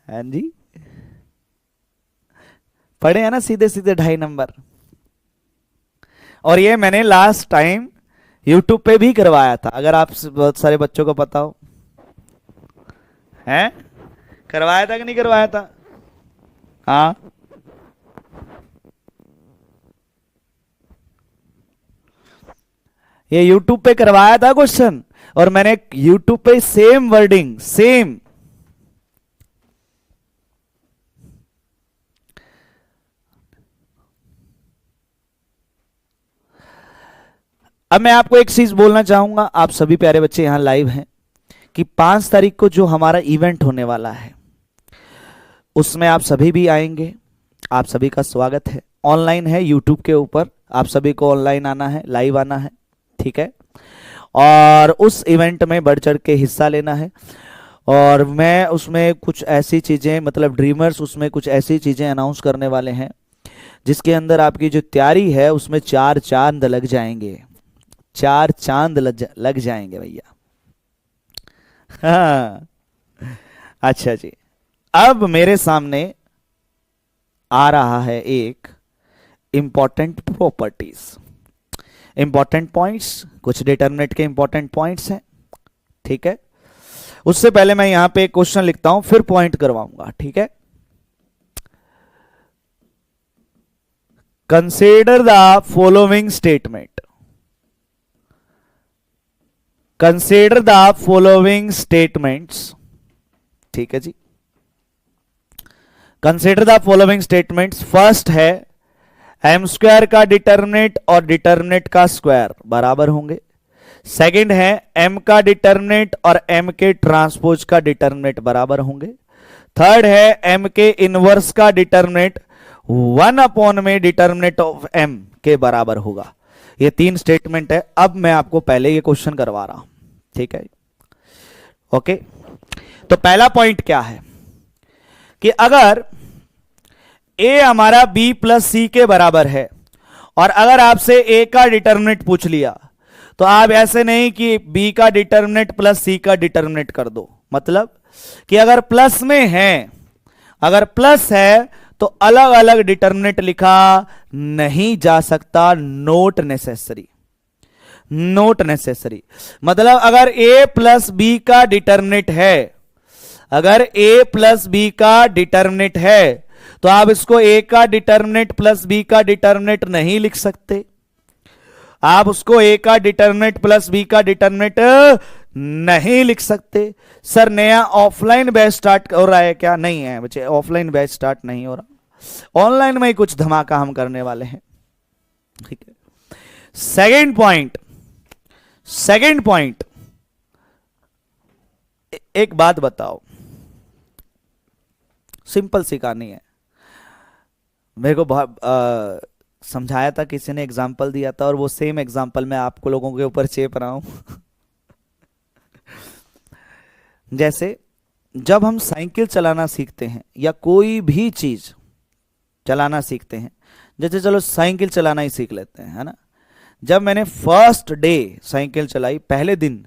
हाँ जी, पढ़े हैं ना सीधे सीधे 2.5 नंबर। और ये मैंने लास्ट टाइम यूट्यूब पे भी करवाया था, अगर आप बहुत सारे बच्चों को पता हो। हैं? करवाया था कि नहीं करवाया था? हाँ, ये यूट्यूब पे करवाया था क्वेश्चन, और मैंने यूट्यूब पे सेम वर्डिंग सेम। अब मैं आपको एक चीज बोलना चाहूंगा, आप सभी प्यारे बच्चे यहां लाइव हैं, कि 5 तारीख को जो हमारा इवेंट होने वाला है उसमें आप सभी भी आएंगे। आप सभी का स्वागत है। ऑनलाइन है यूट्यूब के ऊपर, आप सभी को ऑनलाइन आना है, लाइव आना है। ठीक है? और उस इवेंट में बढ़ चढ़ के हिस्सा लेना है। और मैं उसमें कुछ ऐसी चीजें, मतलब ड्रीमर्स उसमें कुछ ऐसी चीजें अनाउंस करने वाले हैं जिसके अंदर आपकी जो तैयारी है उसमें 4 चांद लग जाएंगे। 4 चांद लग जाएंगे भैया। हाँ। अच्छा जी, अब मेरे सामने आ रहा है एक इंपॉर्टेंट प्रॉपर्टीज, इंपॉर्टेंट पॉइंट्स, कुछ डिटरमिनेंट के इंपॉर्टेंट पॉइंट्स हैं। ठीक है? उससे पहले मैं यहां पे एक क्वेश्चन लिखता हूं, फिर पॉइंट करवाऊंगा। ठीक है? Consider the following statement. Consider the following statements. ठीक है जी? Consider the following statements. First है एम स्क्वायर का डिटरमिनेंट और डिटरमिनेंट का स्क्वायर बराबर होंगे। सेकंड है एम का डिटरमिनेंट और एम के ट्रांसपोज का डिटरमिनेंट बराबर होंगे। थर्ड है एम के इनवर्स का डिटरमिनेंट 1 में डिटरमिनेंट ऑफ एम के बराबर होगा। ये 3 स्टेटमेंट है। अब मैं आपको पहले ये क्वेश्चन करवा रहा हूं। ठीक है? ओके, तो पहला पॉइंट क्या है कि अगर ए हमारा बी प्लस सी के बराबर है, और अगर आपसे ए का डिटरमिनेंट पूछ लिया, तो आप ऐसे नहीं कि बी का डिटरमिनेंट प्लस सी का डिटरमिनेंट कर दो। मतलब कि अगर प्लस में है, अगर प्लस है तो अलग अलग डिटरमिनेंट लिखा नहीं जा सकता। Note necessary. नोट नेसेसरी मतलब अगर ए प्लस बी का डिटरमिनेंट है, अगर ए प्लस बी का डिटरमिनेंट है, तो आप इसको ए का डिटरमिनेंट प्लस बी का डिटरमिनेंट नहीं लिख सकते। आप उसको ए का डिटरमिनेंट प्लस बी का डिटरमिनेंट नहीं लिख सकते। सर नया ऑफलाइन बैच स्टार्ट हो रहा है क्या? नहीं है बच्चे, ऑफलाइन बैच स्टार्ट नहीं हो रहा, ऑनलाइन में ही कुछ धमाका हम करने वाले हैं। ठीक है? सेकंड पॉइंट, सेकंड पॉइंट, एक बात बताओ, सिंपल सी कहानी है। मेरे को बहुत समझाया था किसी ने, एग्जाम्पल दिया था, और वो सेम एग्जाम्पल मैं आपको लोगों के ऊपर चेप रहा हूं। जैसे जब हम साइकिल चलाना सीखते हैं या कोई भी चीज चलाना सीखते हैं, जैसे चलो साइकिल चलाना ही सीख लेते हैं, है ना। जब मैंने फर्स्ट डे साइकिल चलाई, पहले दिन,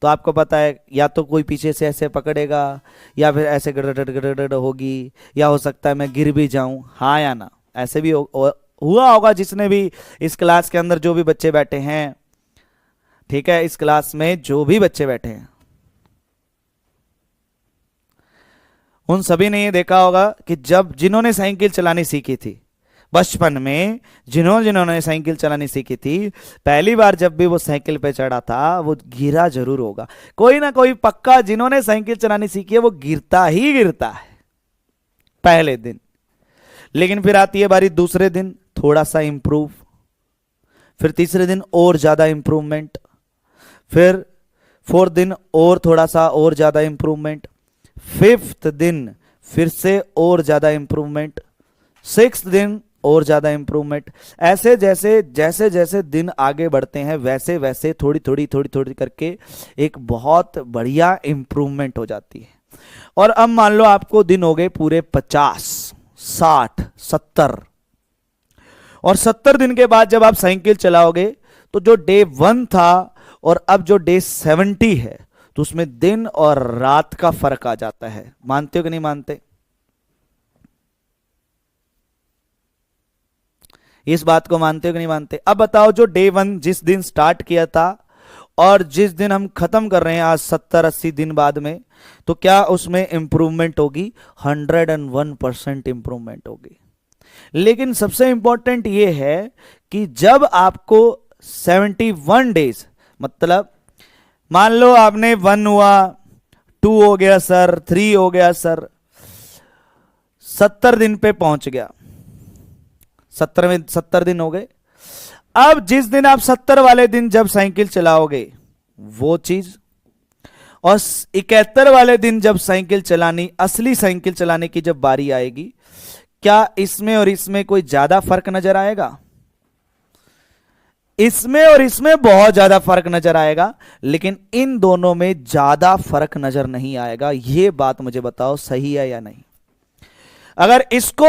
तो आपको पता है या तो कोई पीछे से ऐसे पकड़ेगा या फिर ऐसे गड़गड़ गड़गड़ होगी, या हो सकता है मैं गिर भी जाऊं, हाँ या ना। ऐसे भी हुआ होगा जिसने भी इस क्लास के अंदर जो भी बच्चे बैठे हैं, ठीक है, इस क्लास में जो भी बच्चे बैठे हैं, उन सभी ने ये देखा होगा कि जब जिन्होंने साइकिल चलानी सीखी थी बचपन में, जिन्होंने साइकिल चलानी सीखी थी, पहली बार जब भी वो साइकिल पे चढ़ा था वो गिरा जरूर होगा। कोई ना कोई पक्का जिन्होंने साइकिल चलानी सीखी है वो गिरता ही गिरता है पहले दिन। लेकिन फिर आती है बारी दूसरे दिन, थोड़ा सा इंप्रूव, फिर तीसरे दिन और ज्यादा इंप्रूवमेंट, फिर फोर्थ दिन और थोड़ा सा और ज्यादा इंप्रूवमेंट, फिफ्थ दिन फिर से और ज्यादा इंप्रूवमेंट, सिक्स्थ दिन और ज्यादा इंप्रूवमेंट। ऐसे जैसे जैसे जैसे दिन आगे बढ़ते हैं वैसे वैसे थोड़ी थोड़ी करके एक बहुत बढ़िया इंप्रूवमेंट हो जाती है। और अब मान लो आपको दिन हो गए पूरे 50, 60, 70, और 70 दिन के बाद जब आप साइकिल चलाओगे तो जो डे 1 था और अब जो डे 70 है, तो उसमें दिन और रात का फर्क आ जाता है। मानते हो कि नहीं मानते? इस बात को मानते हो कि नहीं मानते? अब बताओ, जो डे 1 जिस दिन स्टार्ट किया था और जिस दिन हम खत्म कर रहे हैं आज 70-80 दिन बाद में, तो क्या उसमें इंप्रूवमेंट होगी? 101% इंप्रूवमेंट होगी। लेकिन सबसे इंपॉर्टेंट यह है कि जब आपको 71 डेज, मतलब मान लो आपने 1 हुआ, 2 हो गया सर, 3 हो गया सर, 70 दिन पे पहुंच गया, 70 दिन हो गए। अब जिस दिन आप 70 वाले दिन जब साइकिल चलाओगे वो चीज, और 71 वाले दिन जब साइकिल चलानी, असली साइकिल चलाने की जब बारी आएगी, क्या इसमें और इसमें कोई ज्यादा फर्क नजर आएगा? इसमें और इसमें बहुत ज्यादा फर्क नजर आएगा, लेकिन इन दोनों में ज्यादा फर्क नजर नहीं आएगा। यह बात मुझे बताओ सही है या नहीं? अगर इसको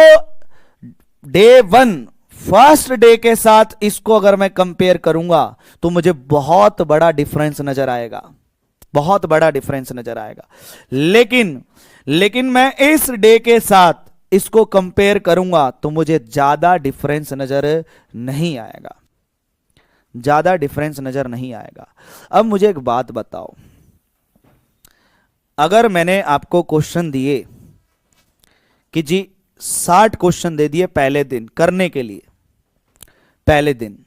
डे 1 फर्स्ट डे के साथ इसको अगर मैं कंपेयर करूंगा तो मुझे बहुत बड़ा डिफरेंस नजर आएगा, बहुत बड़ा डिफरेंस नजर आएगा। लेकिन मैं इस डे के साथ इसको कंपेयर करूंगा तो मुझे ज्यादा डिफरेंस नजर नहीं आएगा, ज्यादा डिफरेंस नजर नहीं आएगा। अब मुझे एक बात बताओ, अगर मैंने आपको क्वेश्चन दिए कि जी 60 क्वेश्चन दे दिए पहले दिन करने के लिए, पहले दिन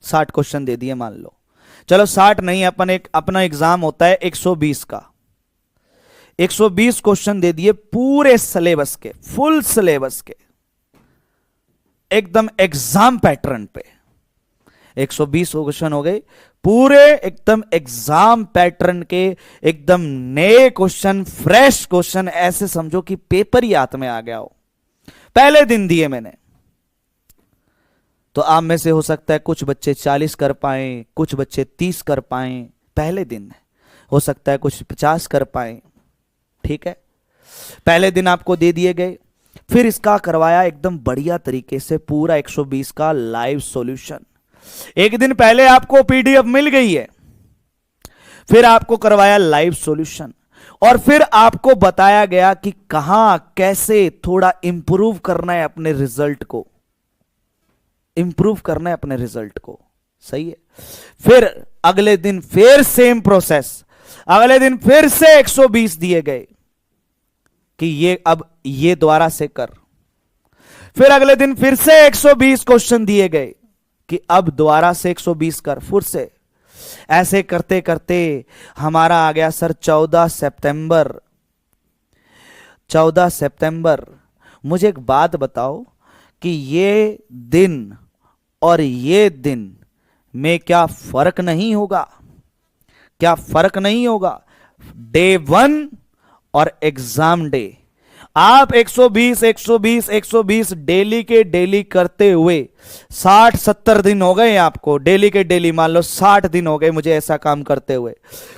60 क्वेश्चन दे दिए, मान लो, चलो 60 नहीं, अपना एग्जाम होता है 120 का, 120 क्वेश्चन दे दिए पूरे सिलेबस के, फुल सिलेबस के, एकदम एग्जाम पैटर्न पे 120 क्वेश्चन हो गए पूरे, एकदम एग्जाम पैटर्न के, एकदम नए क्वेश्चन, फ्रेश क्वेश्चन, ऐसे समझो कि पेपर ही हाथ में आ गया हो। पहले दिन दिए मैंने, तो आप में से हो सकता है कुछ बच्चे 40 कर पाए, कुछ बच्चे 30 कर पाए, पहले दिन हो सकता है कुछ 50 कर पाए, ठीक है। पहले दिन आपको दे दिए गए, फिर इसका करवाया एकदम बढ़िया तरीके से पूरा 120 का लाइव सॉल्यूशन। एक दिन पहले आपको पीडीएफ मिल गई है, फिर आपको करवाया लाइव सॉल्यूशन, और फिर आपको बताया गया कि कहां कैसे थोड़ा इंप्रूव करना है अपने रिजल्ट को, इंप्रूव करना है अपने रिजल्ट को, सही है। फिर अगले दिन फिर सेम प्रोसेस, अगले दिन फिर से 120 दिए गए कि ये अब ये दोबारा से कर। फिर अगले दिन फिर से 120 क्वेश्चन दिए गए कि अब दोबारा से 120 कर, फिर से। ऐसे करते करते हमारा आ गया सर 14 सितंबर। 14 सितंबर। मुझे एक बात बताओ कि ये दिन और ये दिन में क्या फर्क नहीं होगा? क्या फर्क नहीं होगा? डे 1 और एग्जाम डे। आप 120 120 120 डेली के डेली करते हुए 60-70 दिन हो गए आपको, डेली के डेली मान लो 60 दिन हो गए मुझे ऐसा काम करते हुए।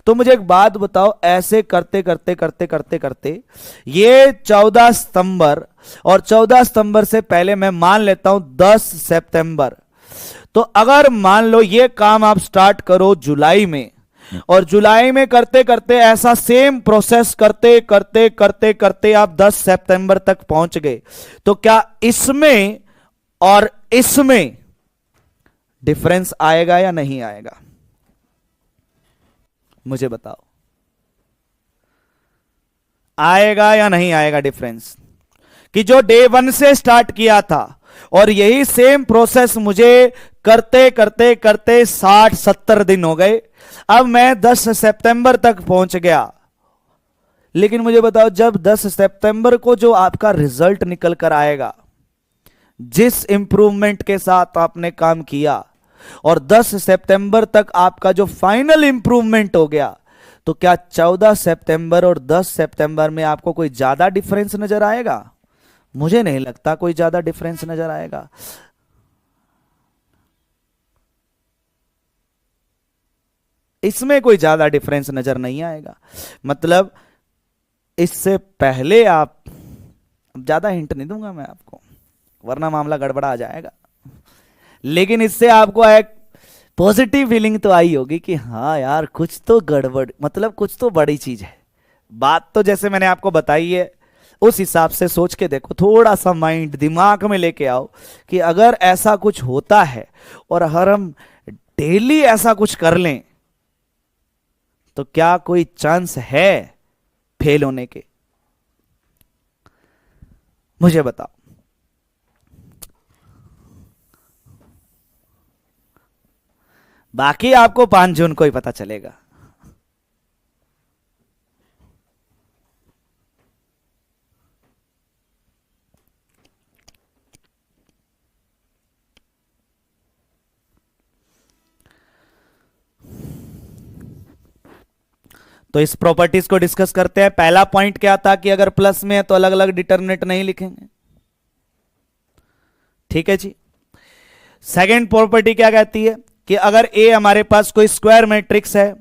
तो मुझे एक बात बताओ, ऐसे करते करते करते करते करते ये 14 सितंबर, और 14 सितंबर से पहले मैं मान लेता हूं 10 सितंबर, तो अगर मान लो ये काम आप स्टार्ट करो जुलाई में, और जुलाई में करते करते ऐसा सेम प्रोसेस करते करते करते करते आप 10 सितंबर तक पहुंच गए, तो क्या इसमें और इसमें डिफरेंस आएगा या नहीं आएगा? मुझे बताओ, आएगा या नहीं आएगा डिफरेंस? कि जो डे 1 से स्टार्ट किया था और यही सेम प्रोसेस मुझे करते करते करते 60-70 दिन हो गए, अब मैं 10 सितंबर तक पहुंच गया। लेकिन मुझे बताओ, जब 10 सितंबर को जो आपका रिजल्ट निकल कर आएगा, जिस इंप्रूवमेंट के साथ आपने काम किया, और 10 सितंबर तक आपका जो फाइनल इंप्रूवमेंट हो गया, तो क्या 14 सितंबर और 10 सितंबर में आपको कोई ज्यादा डिफरेंस नजर आएगा? मुझे नहीं लगता कोई ज्यादा डिफरेंस नजर आएगा। इसमें कोई ज्यादा डिफरेंस नजर नहीं आएगा। मतलब इससे पहले आप, ज्यादा हिंट नहीं दूंगा मैं आपको वरना मामला गड़बड़ा जाएगा, लेकिन इससे आपको एक पॉजिटिव फीलिंग तो आई होगी कि हाँ यार कुछ तो गड़बड़, मतलब कुछ तो बड़ी चीज है। बात तो जैसे मैंने आपको बताई है उस हिसाब से सोच के देखो, थोड़ा सा माइंड दिमाग में लेके आओ कि अगर ऐसा कुछ होता है और अगर हम डेली ऐसा कुछ कर लें तो क्या कोई चांस है फेल होने के? मुझे बताओ। बाकी आपको 5 जून को ही पता चलेगा। तो इस प्रॉपर्टीज को डिस्कस करते हैं। पहला पॉइंट क्या था कि अगर प्लस में है तो अलग अलग डिटरमिनेंट नहीं लिखेंगे। ठीक है जी। सेकेंड प्रॉपर्टी क्या कहती है कि अगर ए हमारे पास कोई स्क्वायर मैट्रिक्स है,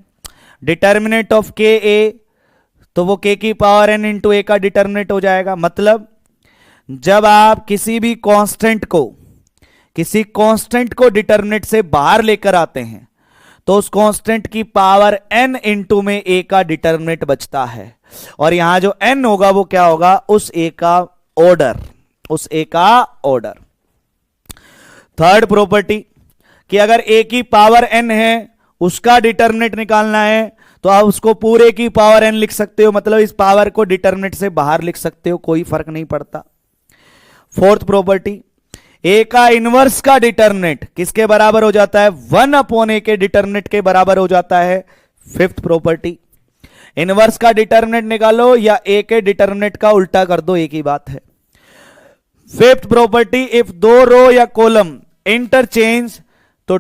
डिटर्मिनेंट ऑफ के ए, तो वो के की पावर एन इंटू ए का डिटर्मिनेंट हो जाएगा। मतलब जब आप किसी भी कांस्टेंट को डिटर्मिनेंट से बाहर लेकर आते हैं तो उस कांस्टेंट की पावर n इंटू में a का डिटर्मिनेंट बचता है, और यहां जो n होगा वो क्या होगा? उस a का ऑर्डर। थर्ड प्रॉपर्टी कि अगर a की पावर n है, उसका डिटर्मिनेंट निकालना है तो आप उसको पूरे की पावर n लिख सकते हो, मतलब इस पावर को डिटर्मिनेंट से बाहर लिख सकते हो, कोई फर्क नहीं पड़ता। फोर्थ प्रॉपर्टी, ए का इनवर्स का डिटर्मिनेंट किसके बराबर हो जाता है? 1/a के डिटर्मिनेंट के बराबर हो जाता है। फिफ्थ प्रॉपर्टी, इनवर्स का डिटर्मिनेंट निकालो या ए के डिटर्मिनेंट का उल्टा कर दो, एक ही बात है। फिफ्थ प्रॉपर्टी, इफ दो रो या कॉलम इंटरचेंज तो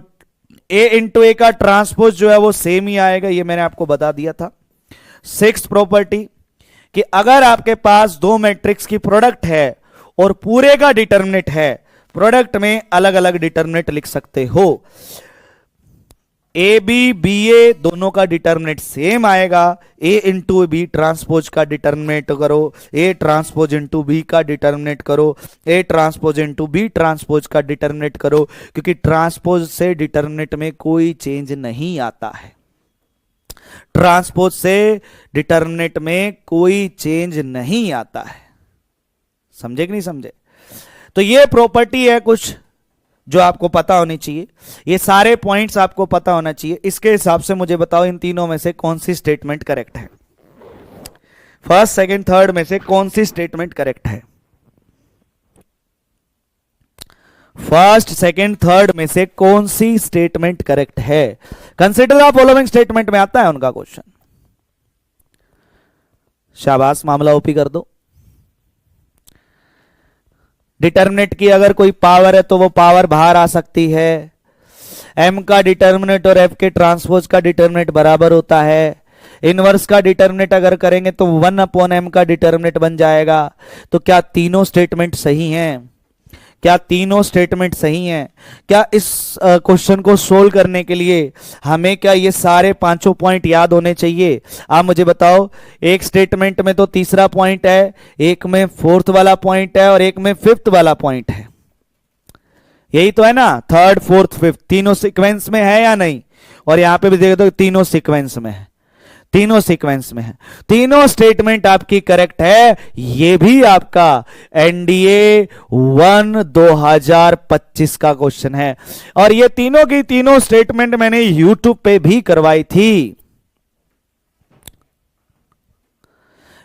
ए इंटू ए का ट्रांसपोज जो है वो सेम ही आएगा, ये मैंने आपको बता दिया था। सिक्स्थ प्रॉपर्टी कि अगर आपके पास दो मैट्रिक्स की प्रोडक्ट है और पूरे का डिटर्मिनेंट है, प्रोडक्ट में अलग अलग डिटर्मिनेंट लिख सकते हो। ए बी बी ए दोनों का डिटर्मिनेंट सेम आएगा। ए इंटू बी ट्रांसपोज का डिटर्मिनेंट करो, ए ट्रांसपोज इंटू बी का डिटर्मिनेंट करो, A transpose into B transpose का डिटर्मिनेंट करो, क्योंकि ट्रांसपोज से डिटर्मिनेंट में कोई चेंज नहीं आता है। ट्रांसपोज से डिटर्मिनेंट में कोई चेंज नहीं आता है। समझे कि नहीं समझे? तो ये प्रॉपर्टी है कुछ जो आपको पता होनी चाहिए, ये सारे पॉइंट्स आपको पता होना चाहिए। इसके हिसाब से मुझे बताओ इन तीनों में से कौन सी स्टेटमेंट करेक्ट है? फर्स्ट, सेकंड, थर्ड में से कौन सी स्टेटमेंट करेक्ट है? फर्स्ट, सेकंड, थर्ड में से कौन सी स्टेटमेंट करेक्ट है? कंसिडर द फॉलोइंग स्टेटमेंट में आता है उनका क्वेश्चन। शाबाश, मामला ओपी कर दो। डिटर्मिनेंट की अगर कोई पावर है तो वो पावर बाहर आ सकती है। m का डिटर्मिनेंट और f के ट्रांसपोज का डिटर्मिनेंट बराबर होता है। इनवर्स का डिटर्मिनेट अगर करेंगे तो 1/m का डिटर्मिनेट बन जाएगा। तो क्या तीनों स्टेटमेंट सही हैं? क्या तीनों स्टेटमेंट सही हैं? क्या इस क्वेश्चन को सोल्व करने के लिए हमें क्या ये सारे पांचों पॉइंट याद होने चाहिए? आप मुझे बताओ, एक स्टेटमेंट में तो तीसरा पॉइंट है, एक में फोर्थ वाला पॉइंट है और एक में फिफ्थ वाला पॉइंट है। यही तो है ना, थर्ड फोर्थ फिफ्थ तीनों सीक्वेंस में है या नहीं? और यहां पे भी देखो तो तीनों सीक्वेंस में है, तीनों सीक्वेंस में है, तीनों स्टेटमेंट आपकी करेक्ट है। ये भी आपका एनडीए 1 2025 का क्वेश्चन है। और ये तीनों की तीनों स्टेटमेंट मैंने यूट्यूब पे भी करवाई थी।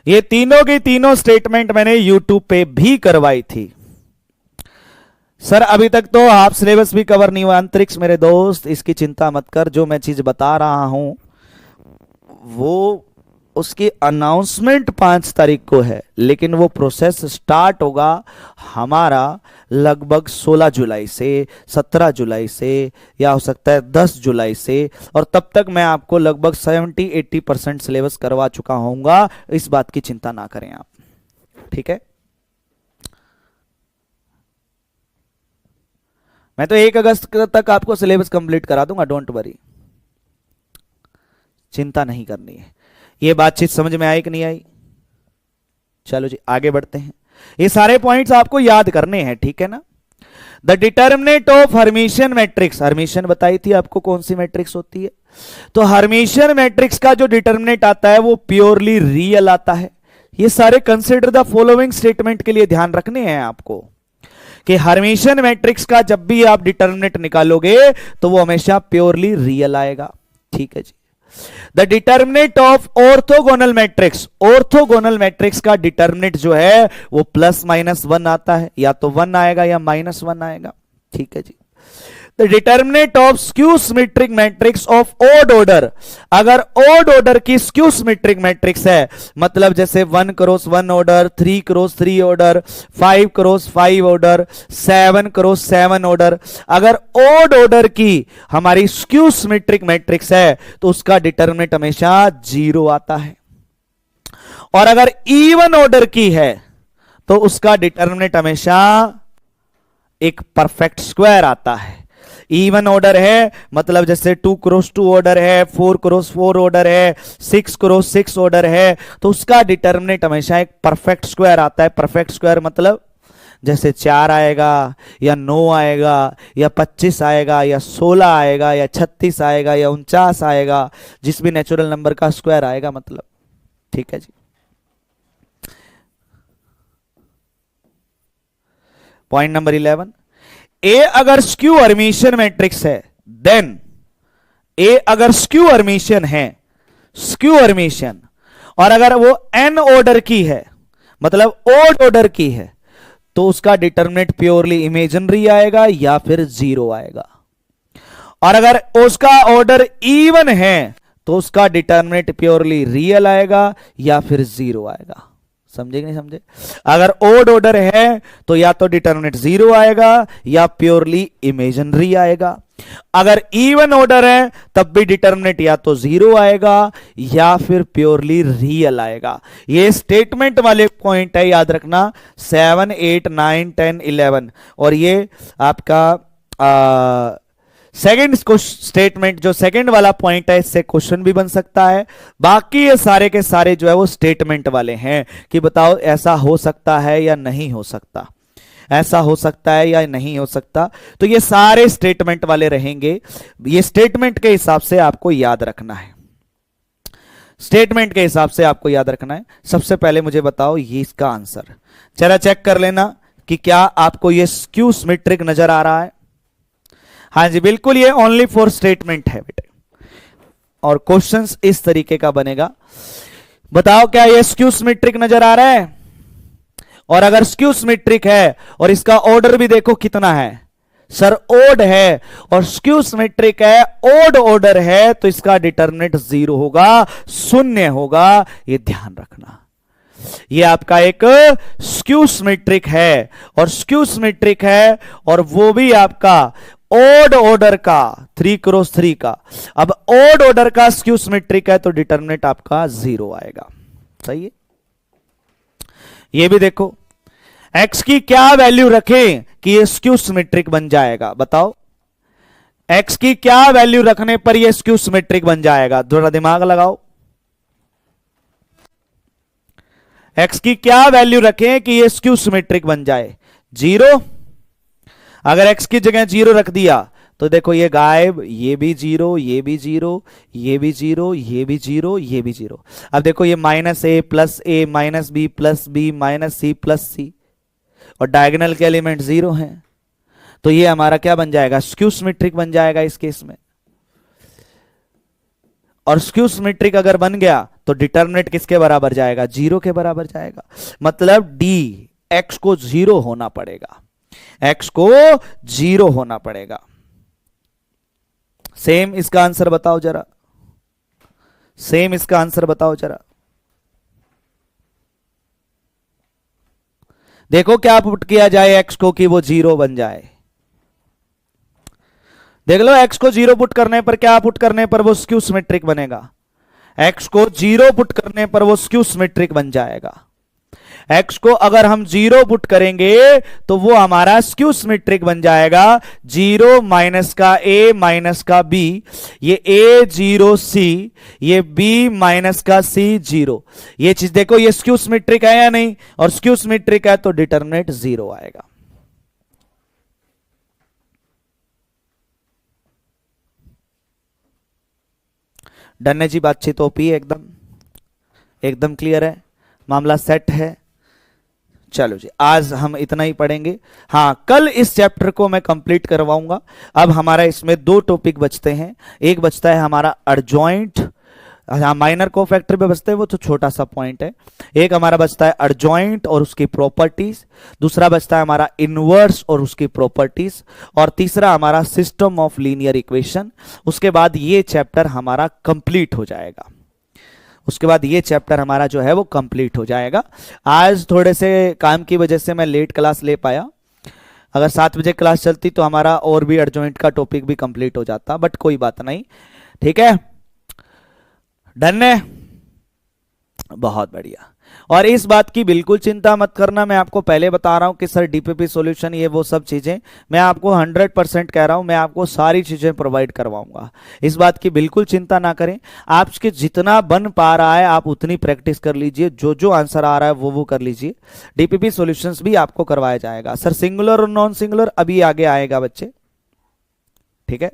ये तीनों की तीनों स्टेटमेंट मैंने यूट्यूब पे भी करवाई थी। सर अभी तक तो हाफ सिलेबस भी कवर नहीं हुआ। अंतरिक्ष मेरे दोस्त, इसकी चिंता मत कर, जो मैं चीज बता रहा हूं वो उसकी अनाउंसमेंट 5 तारीख को है, लेकिन वो प्रोसेस स्टार्ट होगा हमारा लगभग 16 जुलाई से, 17 जुलाई से, या हो सकता है 10 जुलाई से। और तब तक मैं आपको लगभग 70-80% सिलेबस करवा चुका होऊंगा। इस बात की चिंता ना करें आप, ठीक है? मैं तो 1 अगस्त तक आपको सिलेबस कंप्लीट करा दूंगा, डोंट वरी, चिंता नहीं करनी है। ये बातचीत समझ में आई कि नहीं आई? चलो जी आगे बढ़ते हैं। ये सारे पॉइंट्स आपको याद करने हैं, ठीक है ना? The determinant of Hermitian matrix, Hermitian बताई थी आपको कौन सी मैट्रिक्स होती है। तो हर्मिशियन मैट्रिक्स का जो डिटर्मिनेंट आता है वो प्योरली रियल आता है। ये सारे कंसिडर द फॉलोइंग स्टेटमेंट के लिए ध्यान रखने हैं आपको कि हर्मिशियन मैट्रिक्स का जब भी आप डिटर्मिनेंट निकालोगे तो वो हमेशा प्योरली रियल आएगा, ठीक है जी। The determinant of orthogonal matrix, orthogonal matrix का डिटर्मिनेंट जो है वो +-1 आता है, या तो 1 आएगा या -1 आएगा, ठीक है जी। The determinant of skew symmetric matrix of odd order, अगर ओड ऑर्डर की स्क्यू सिमेट्रिक मैट्रिक्स है, मतलब जैसे 1 cross 1 order, 3 cross 3 order, 5 cross 5 order, 7 cross 7 order, अगर ओड ऑर्डर की हमारी स्क्यू सिमेट्रिक मैट्रिक्स है तो उसका डिटर्मिनेंट हमेशा 0 आता है। और अगर इवन ऑर्डर की है तो उसका डिटर्मिनेंट हमेशा एक परफेक्ट स्क्वायर आता है। इवन ऑर्डर है मतलब जैसे 2 क्रॉस 2 ऑर्डर है, 4 क्रॉस 4 ऑर्डर है, 6 क्रॉस 6 ऑर्डर है, तो उसका डिटर्मिनेंट हमेशा एक परफेक्ट स्क्वायर आता है। परफेक्ट स्क्वायर मतलब जैसे 4 आएगा या 9 आएगा या 25 आएगा या 16 आएगा या 36 आएगा या 49 आएगा, जिस भी नेचुरल नंबर का स्क्वायर आएगा मतलब, ठीक है जी। पॉइंट नंबर 11, ए अगर स्क्यू हर्मिशियन मैट्रिक्स है, देन ए अगर स्क्यू हर्मिशियन है, स्क्यू हर्मिशियन, और अगर वो एन ऑर्डर की है मतलब ओड ऑर्डर की है, तो उसका डिटर्मिनेंट प्योरली इमेजिनरी आएगा या फिर 0 आएगा। और अगर उसका ऑर्डर इवन है तो उसका डिटर्मिनेंट प्योरली रियल आएगा या फिर 0 आएगा। समझे कि नहीं समझे? अगर ओड ऑर्डर है तो या तो डिटर्मिनेंट 0 आएगा या प्योरली इमेजिनरी आएगा। अगर इवन ऑर्डर है तब भी डिटर्मिनेंट या तो 0 आएगा या फिर प्योरली रियल आएगा। ये स्टेटमेंट वाले पॉइंट है, याद रखना, 7, 8, 9, 10, 11। और ये आपका सेकंड स्टेटमेंट जो सेकंड वाला पॉइंट है, इससे क्वेश्चन भी बन सकता है। बाकी ये सारे के सारे जो है वो स्टेटमेंट वाले हैं कि बताओ ऐसा हो सकता है या नहीं हो सकता, ऐसा हो सकता है या नहीं हो सकता। तो ये सारे स्टेटमेंट वाले रहेंगे। ये स्टेटमेंट के हिसाब से आपको याद रखना है, स्टेटमेंट के हिसाब से आपको याद रखना है। सबसे पहले मुझे बताओ ये इसका आंसर, चला चेक कर लेना कि क्या आपको ये स्क्यू सिमेट्रिक नजर आ रहा है। हाँ जी बिल्कुल, ये ओनली फॉर स्टेटमेंट है बेटे, और क्वेश्चंस इस तरीके का बनेगा। बताओ क्या ये स्क्यू सिमेट्रिक नजर आ रहा है? और अगर स्क्यू सिमेट्रिक है और इसका ऑर्डर भी देखो कितना है, सर ओड है और स्क्यू सिमेट्रिक है, ओड ऑर्डर है, तो इसका डिटर्मिनेंट 0 होगा, 0 होगा। ये ध्यान रखना, ये आपका एक स्क्यू सिमेट्रिक है, और स्क्यू सिमेट्रिक है और वो भी आपका ओड ऑर्डर का 3x3 का। अब ओड ऑर्डर का स्क्यू सिमेट्रिक है तो डिटरमिनेंट आपका 0 आएगा। सही है। ये भी देखो x की क्या वैल्यू रखें कि ये स्क्यू सिमेट्रिक बन जाएगा, बताओ x की क्या वैल्यू रखने पर ये स्क्यू सिमेट्रिक बन जाएगा, थोड़ा दिमाग लगाओ। x की क्या वैल्यू रखें कि ये स्क्यू सिमेट्रिक बन जाए? 0। अगर x की जगह 0 रख दिया तो देखो ये गायब, ये भी 0, ये भी 0, ये भी 0, ये भी 0, ये भी 0। अब देखो ये -a plus a minus b plus b minus c plus c, और डायगोनल के एलिमेंट 0 हैं, तो ये हमारा क्या बन जाएगा? स्क्यू सिमेट्रिक बन जाएगा इस केस में। और स्क्यू सिमेट्रिक अगर बन गया तो डिटरमिनेंट किसके बराबर जाएगा? 0 के बराबर जाएगा। मतलब डी x को 0 होना पड़ेगा, x को 0 होना पड़ेगा। सेम इसका आंसर बताओ जरा, सेम इसका आंसर बताओ जरा। देखो क्या पुट किया जाए x को कि वो 0 बन जाए। देख लो x को 0 पुट करने पर, क्या पुट करने पर वो स्क्यू सिमेट्रिक बनेगा? x को 0 पुट करने पर वो स्क्यू सिमेट्रिक बन जाएगा। x को अगर हम 0 पुट करेंगे तो वो हमारा स्क्यू सिमेट्रिक बन जाएगा। 0 माइनस का a माइनस का b, ये a 0 c, ये b माइनस का c 0। ये चीज देखो, ये स्क्यू सिमेट्रिक है या नहीं? और स्क्यू सिमेट्रिक है तो डिटरमिनेंट 0 आएगा। डन है जी, बातचीत ओपी है, एकदम एकदम क्लियर है, मामला सेट है। चलो जी, आज हम इतना ही पढ़ेंगे। हाँ, कल इस चैप्टर को मैं कंप्लीट करवाऊंगा। अब हमारा इसमें 2 टॉपिक बचते हैं। एक बचता है हमारा एडजॉइंट, हाँ माइनर कोफैक्टर पे बचते हैं, वो तो छोटा सा पॉइंट है। एक हमारा बचता है एडजॉइंट और उसकी प्रॉपर्टीज, दूसरा बचता है हमारा इनवर्स और उसकी प्रॉपर्टीज, और तीसरा हमारा सिस्टम ऑफ लीनियर इक्वेशन। उसके बाद ये चैप्टर हमारा कंप्लीट हो जाएगा। उसके बाद ये चैप्टर हमारा जो है वो कंप्लीट हो जाएगा। आज थोड़े से काम की वजह से मैं लेट क्लास ले पाया। अगर 7 बजे क्लास चलती तो हमारा और भी एडजॉइंट का टॉपिक भी कंप्लीट हो जाता, बट कोई बात नहीं, ठीक है। डन है, बहुत बढ़िया। और इस बात की बिल्कुल चिंता मत करना, मैं आपको पहले बता रहा हूं कि सर डीपीपी सॉल्यूशन ये वो सब चीजें, मैं आपको 100% कह रहा हूं, मैं आपको सारी चीजें प्रोवाइड करवाऊंगा। इस बात की बिल्कुल चिंता ना करें। आपके जितना बन पा रहा है आप उतनी प्रैक्टिस कर लीजिए, जो जो आंसर आ रहा है वो कर लीजिए। डीपीपी सॉल्यूशंस भी आपको करवाया जाएगा। सर सिंगुलर और नॉन सिंगुलर अभी आगे आएगा बच्चे, ठीक है।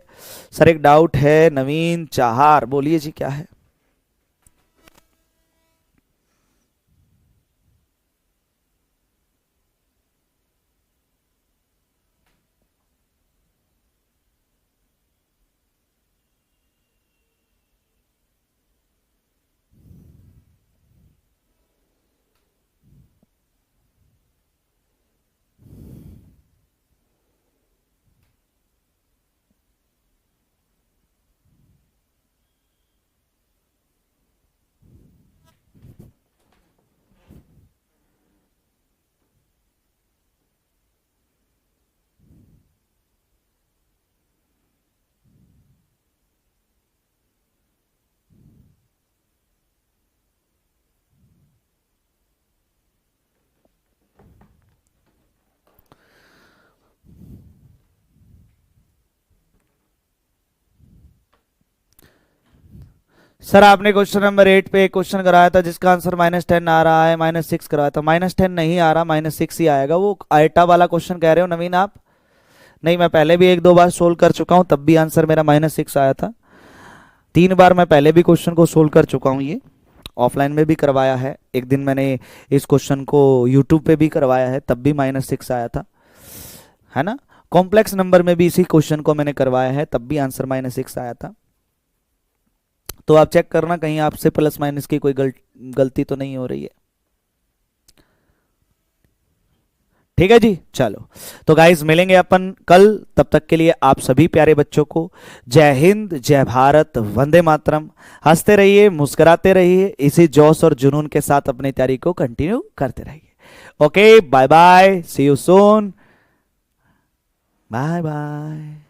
सर एक डाउट है, नवीन चाहार, बोलिए जी क्या है? सर आपने क्वेश्चन नंबर 8 पे एक क्वेश्चन कराया था जिसका आंसर -10 आ रहा है, -6 कराया था। -10 नहीं आ रहा, -6 ही आएगा। वो आयटा वाला क्वेश्चन कह रहे हो नवीन आप? नहीं, मैं पहले भी 1-2 बार सोल्व कर चुका हूं, तब भी आंसर मेरा -6 आया था। 3 बार मैं पहले भी क्वेश्चन को सोल्व कर चुका हूं, ये ऑफलाइन में भी करवाया है। एक दिन मैंने इस क्वेश्चन को यूट्यूब पे भी करवाया है, तब भी -6 आया था, है ना। कॉम्प्लेक्स नंबर में भी इसी क्वेश्चन को मैंने करवाया है, तब भी आंसर -6 आया था। तो आप चेक करना कहीं आपसे प्लस माइनस की कोई गलती तो नहीं हो रही है, ठीक है जी। चलो तो गाइस मिलेंगे अपन कल, तब तक के लिए आप सभी प्यारे बच्चों को जय हिंद, जय भारत, वंदे मातरम। हंसते रहिए, मुस्कुराते रहिए, इसी जोश और जुनून के साथ अपनी तैयारी को कंटिन्यू करते रहिए। Okay, bye bye, see you soon, bye bye.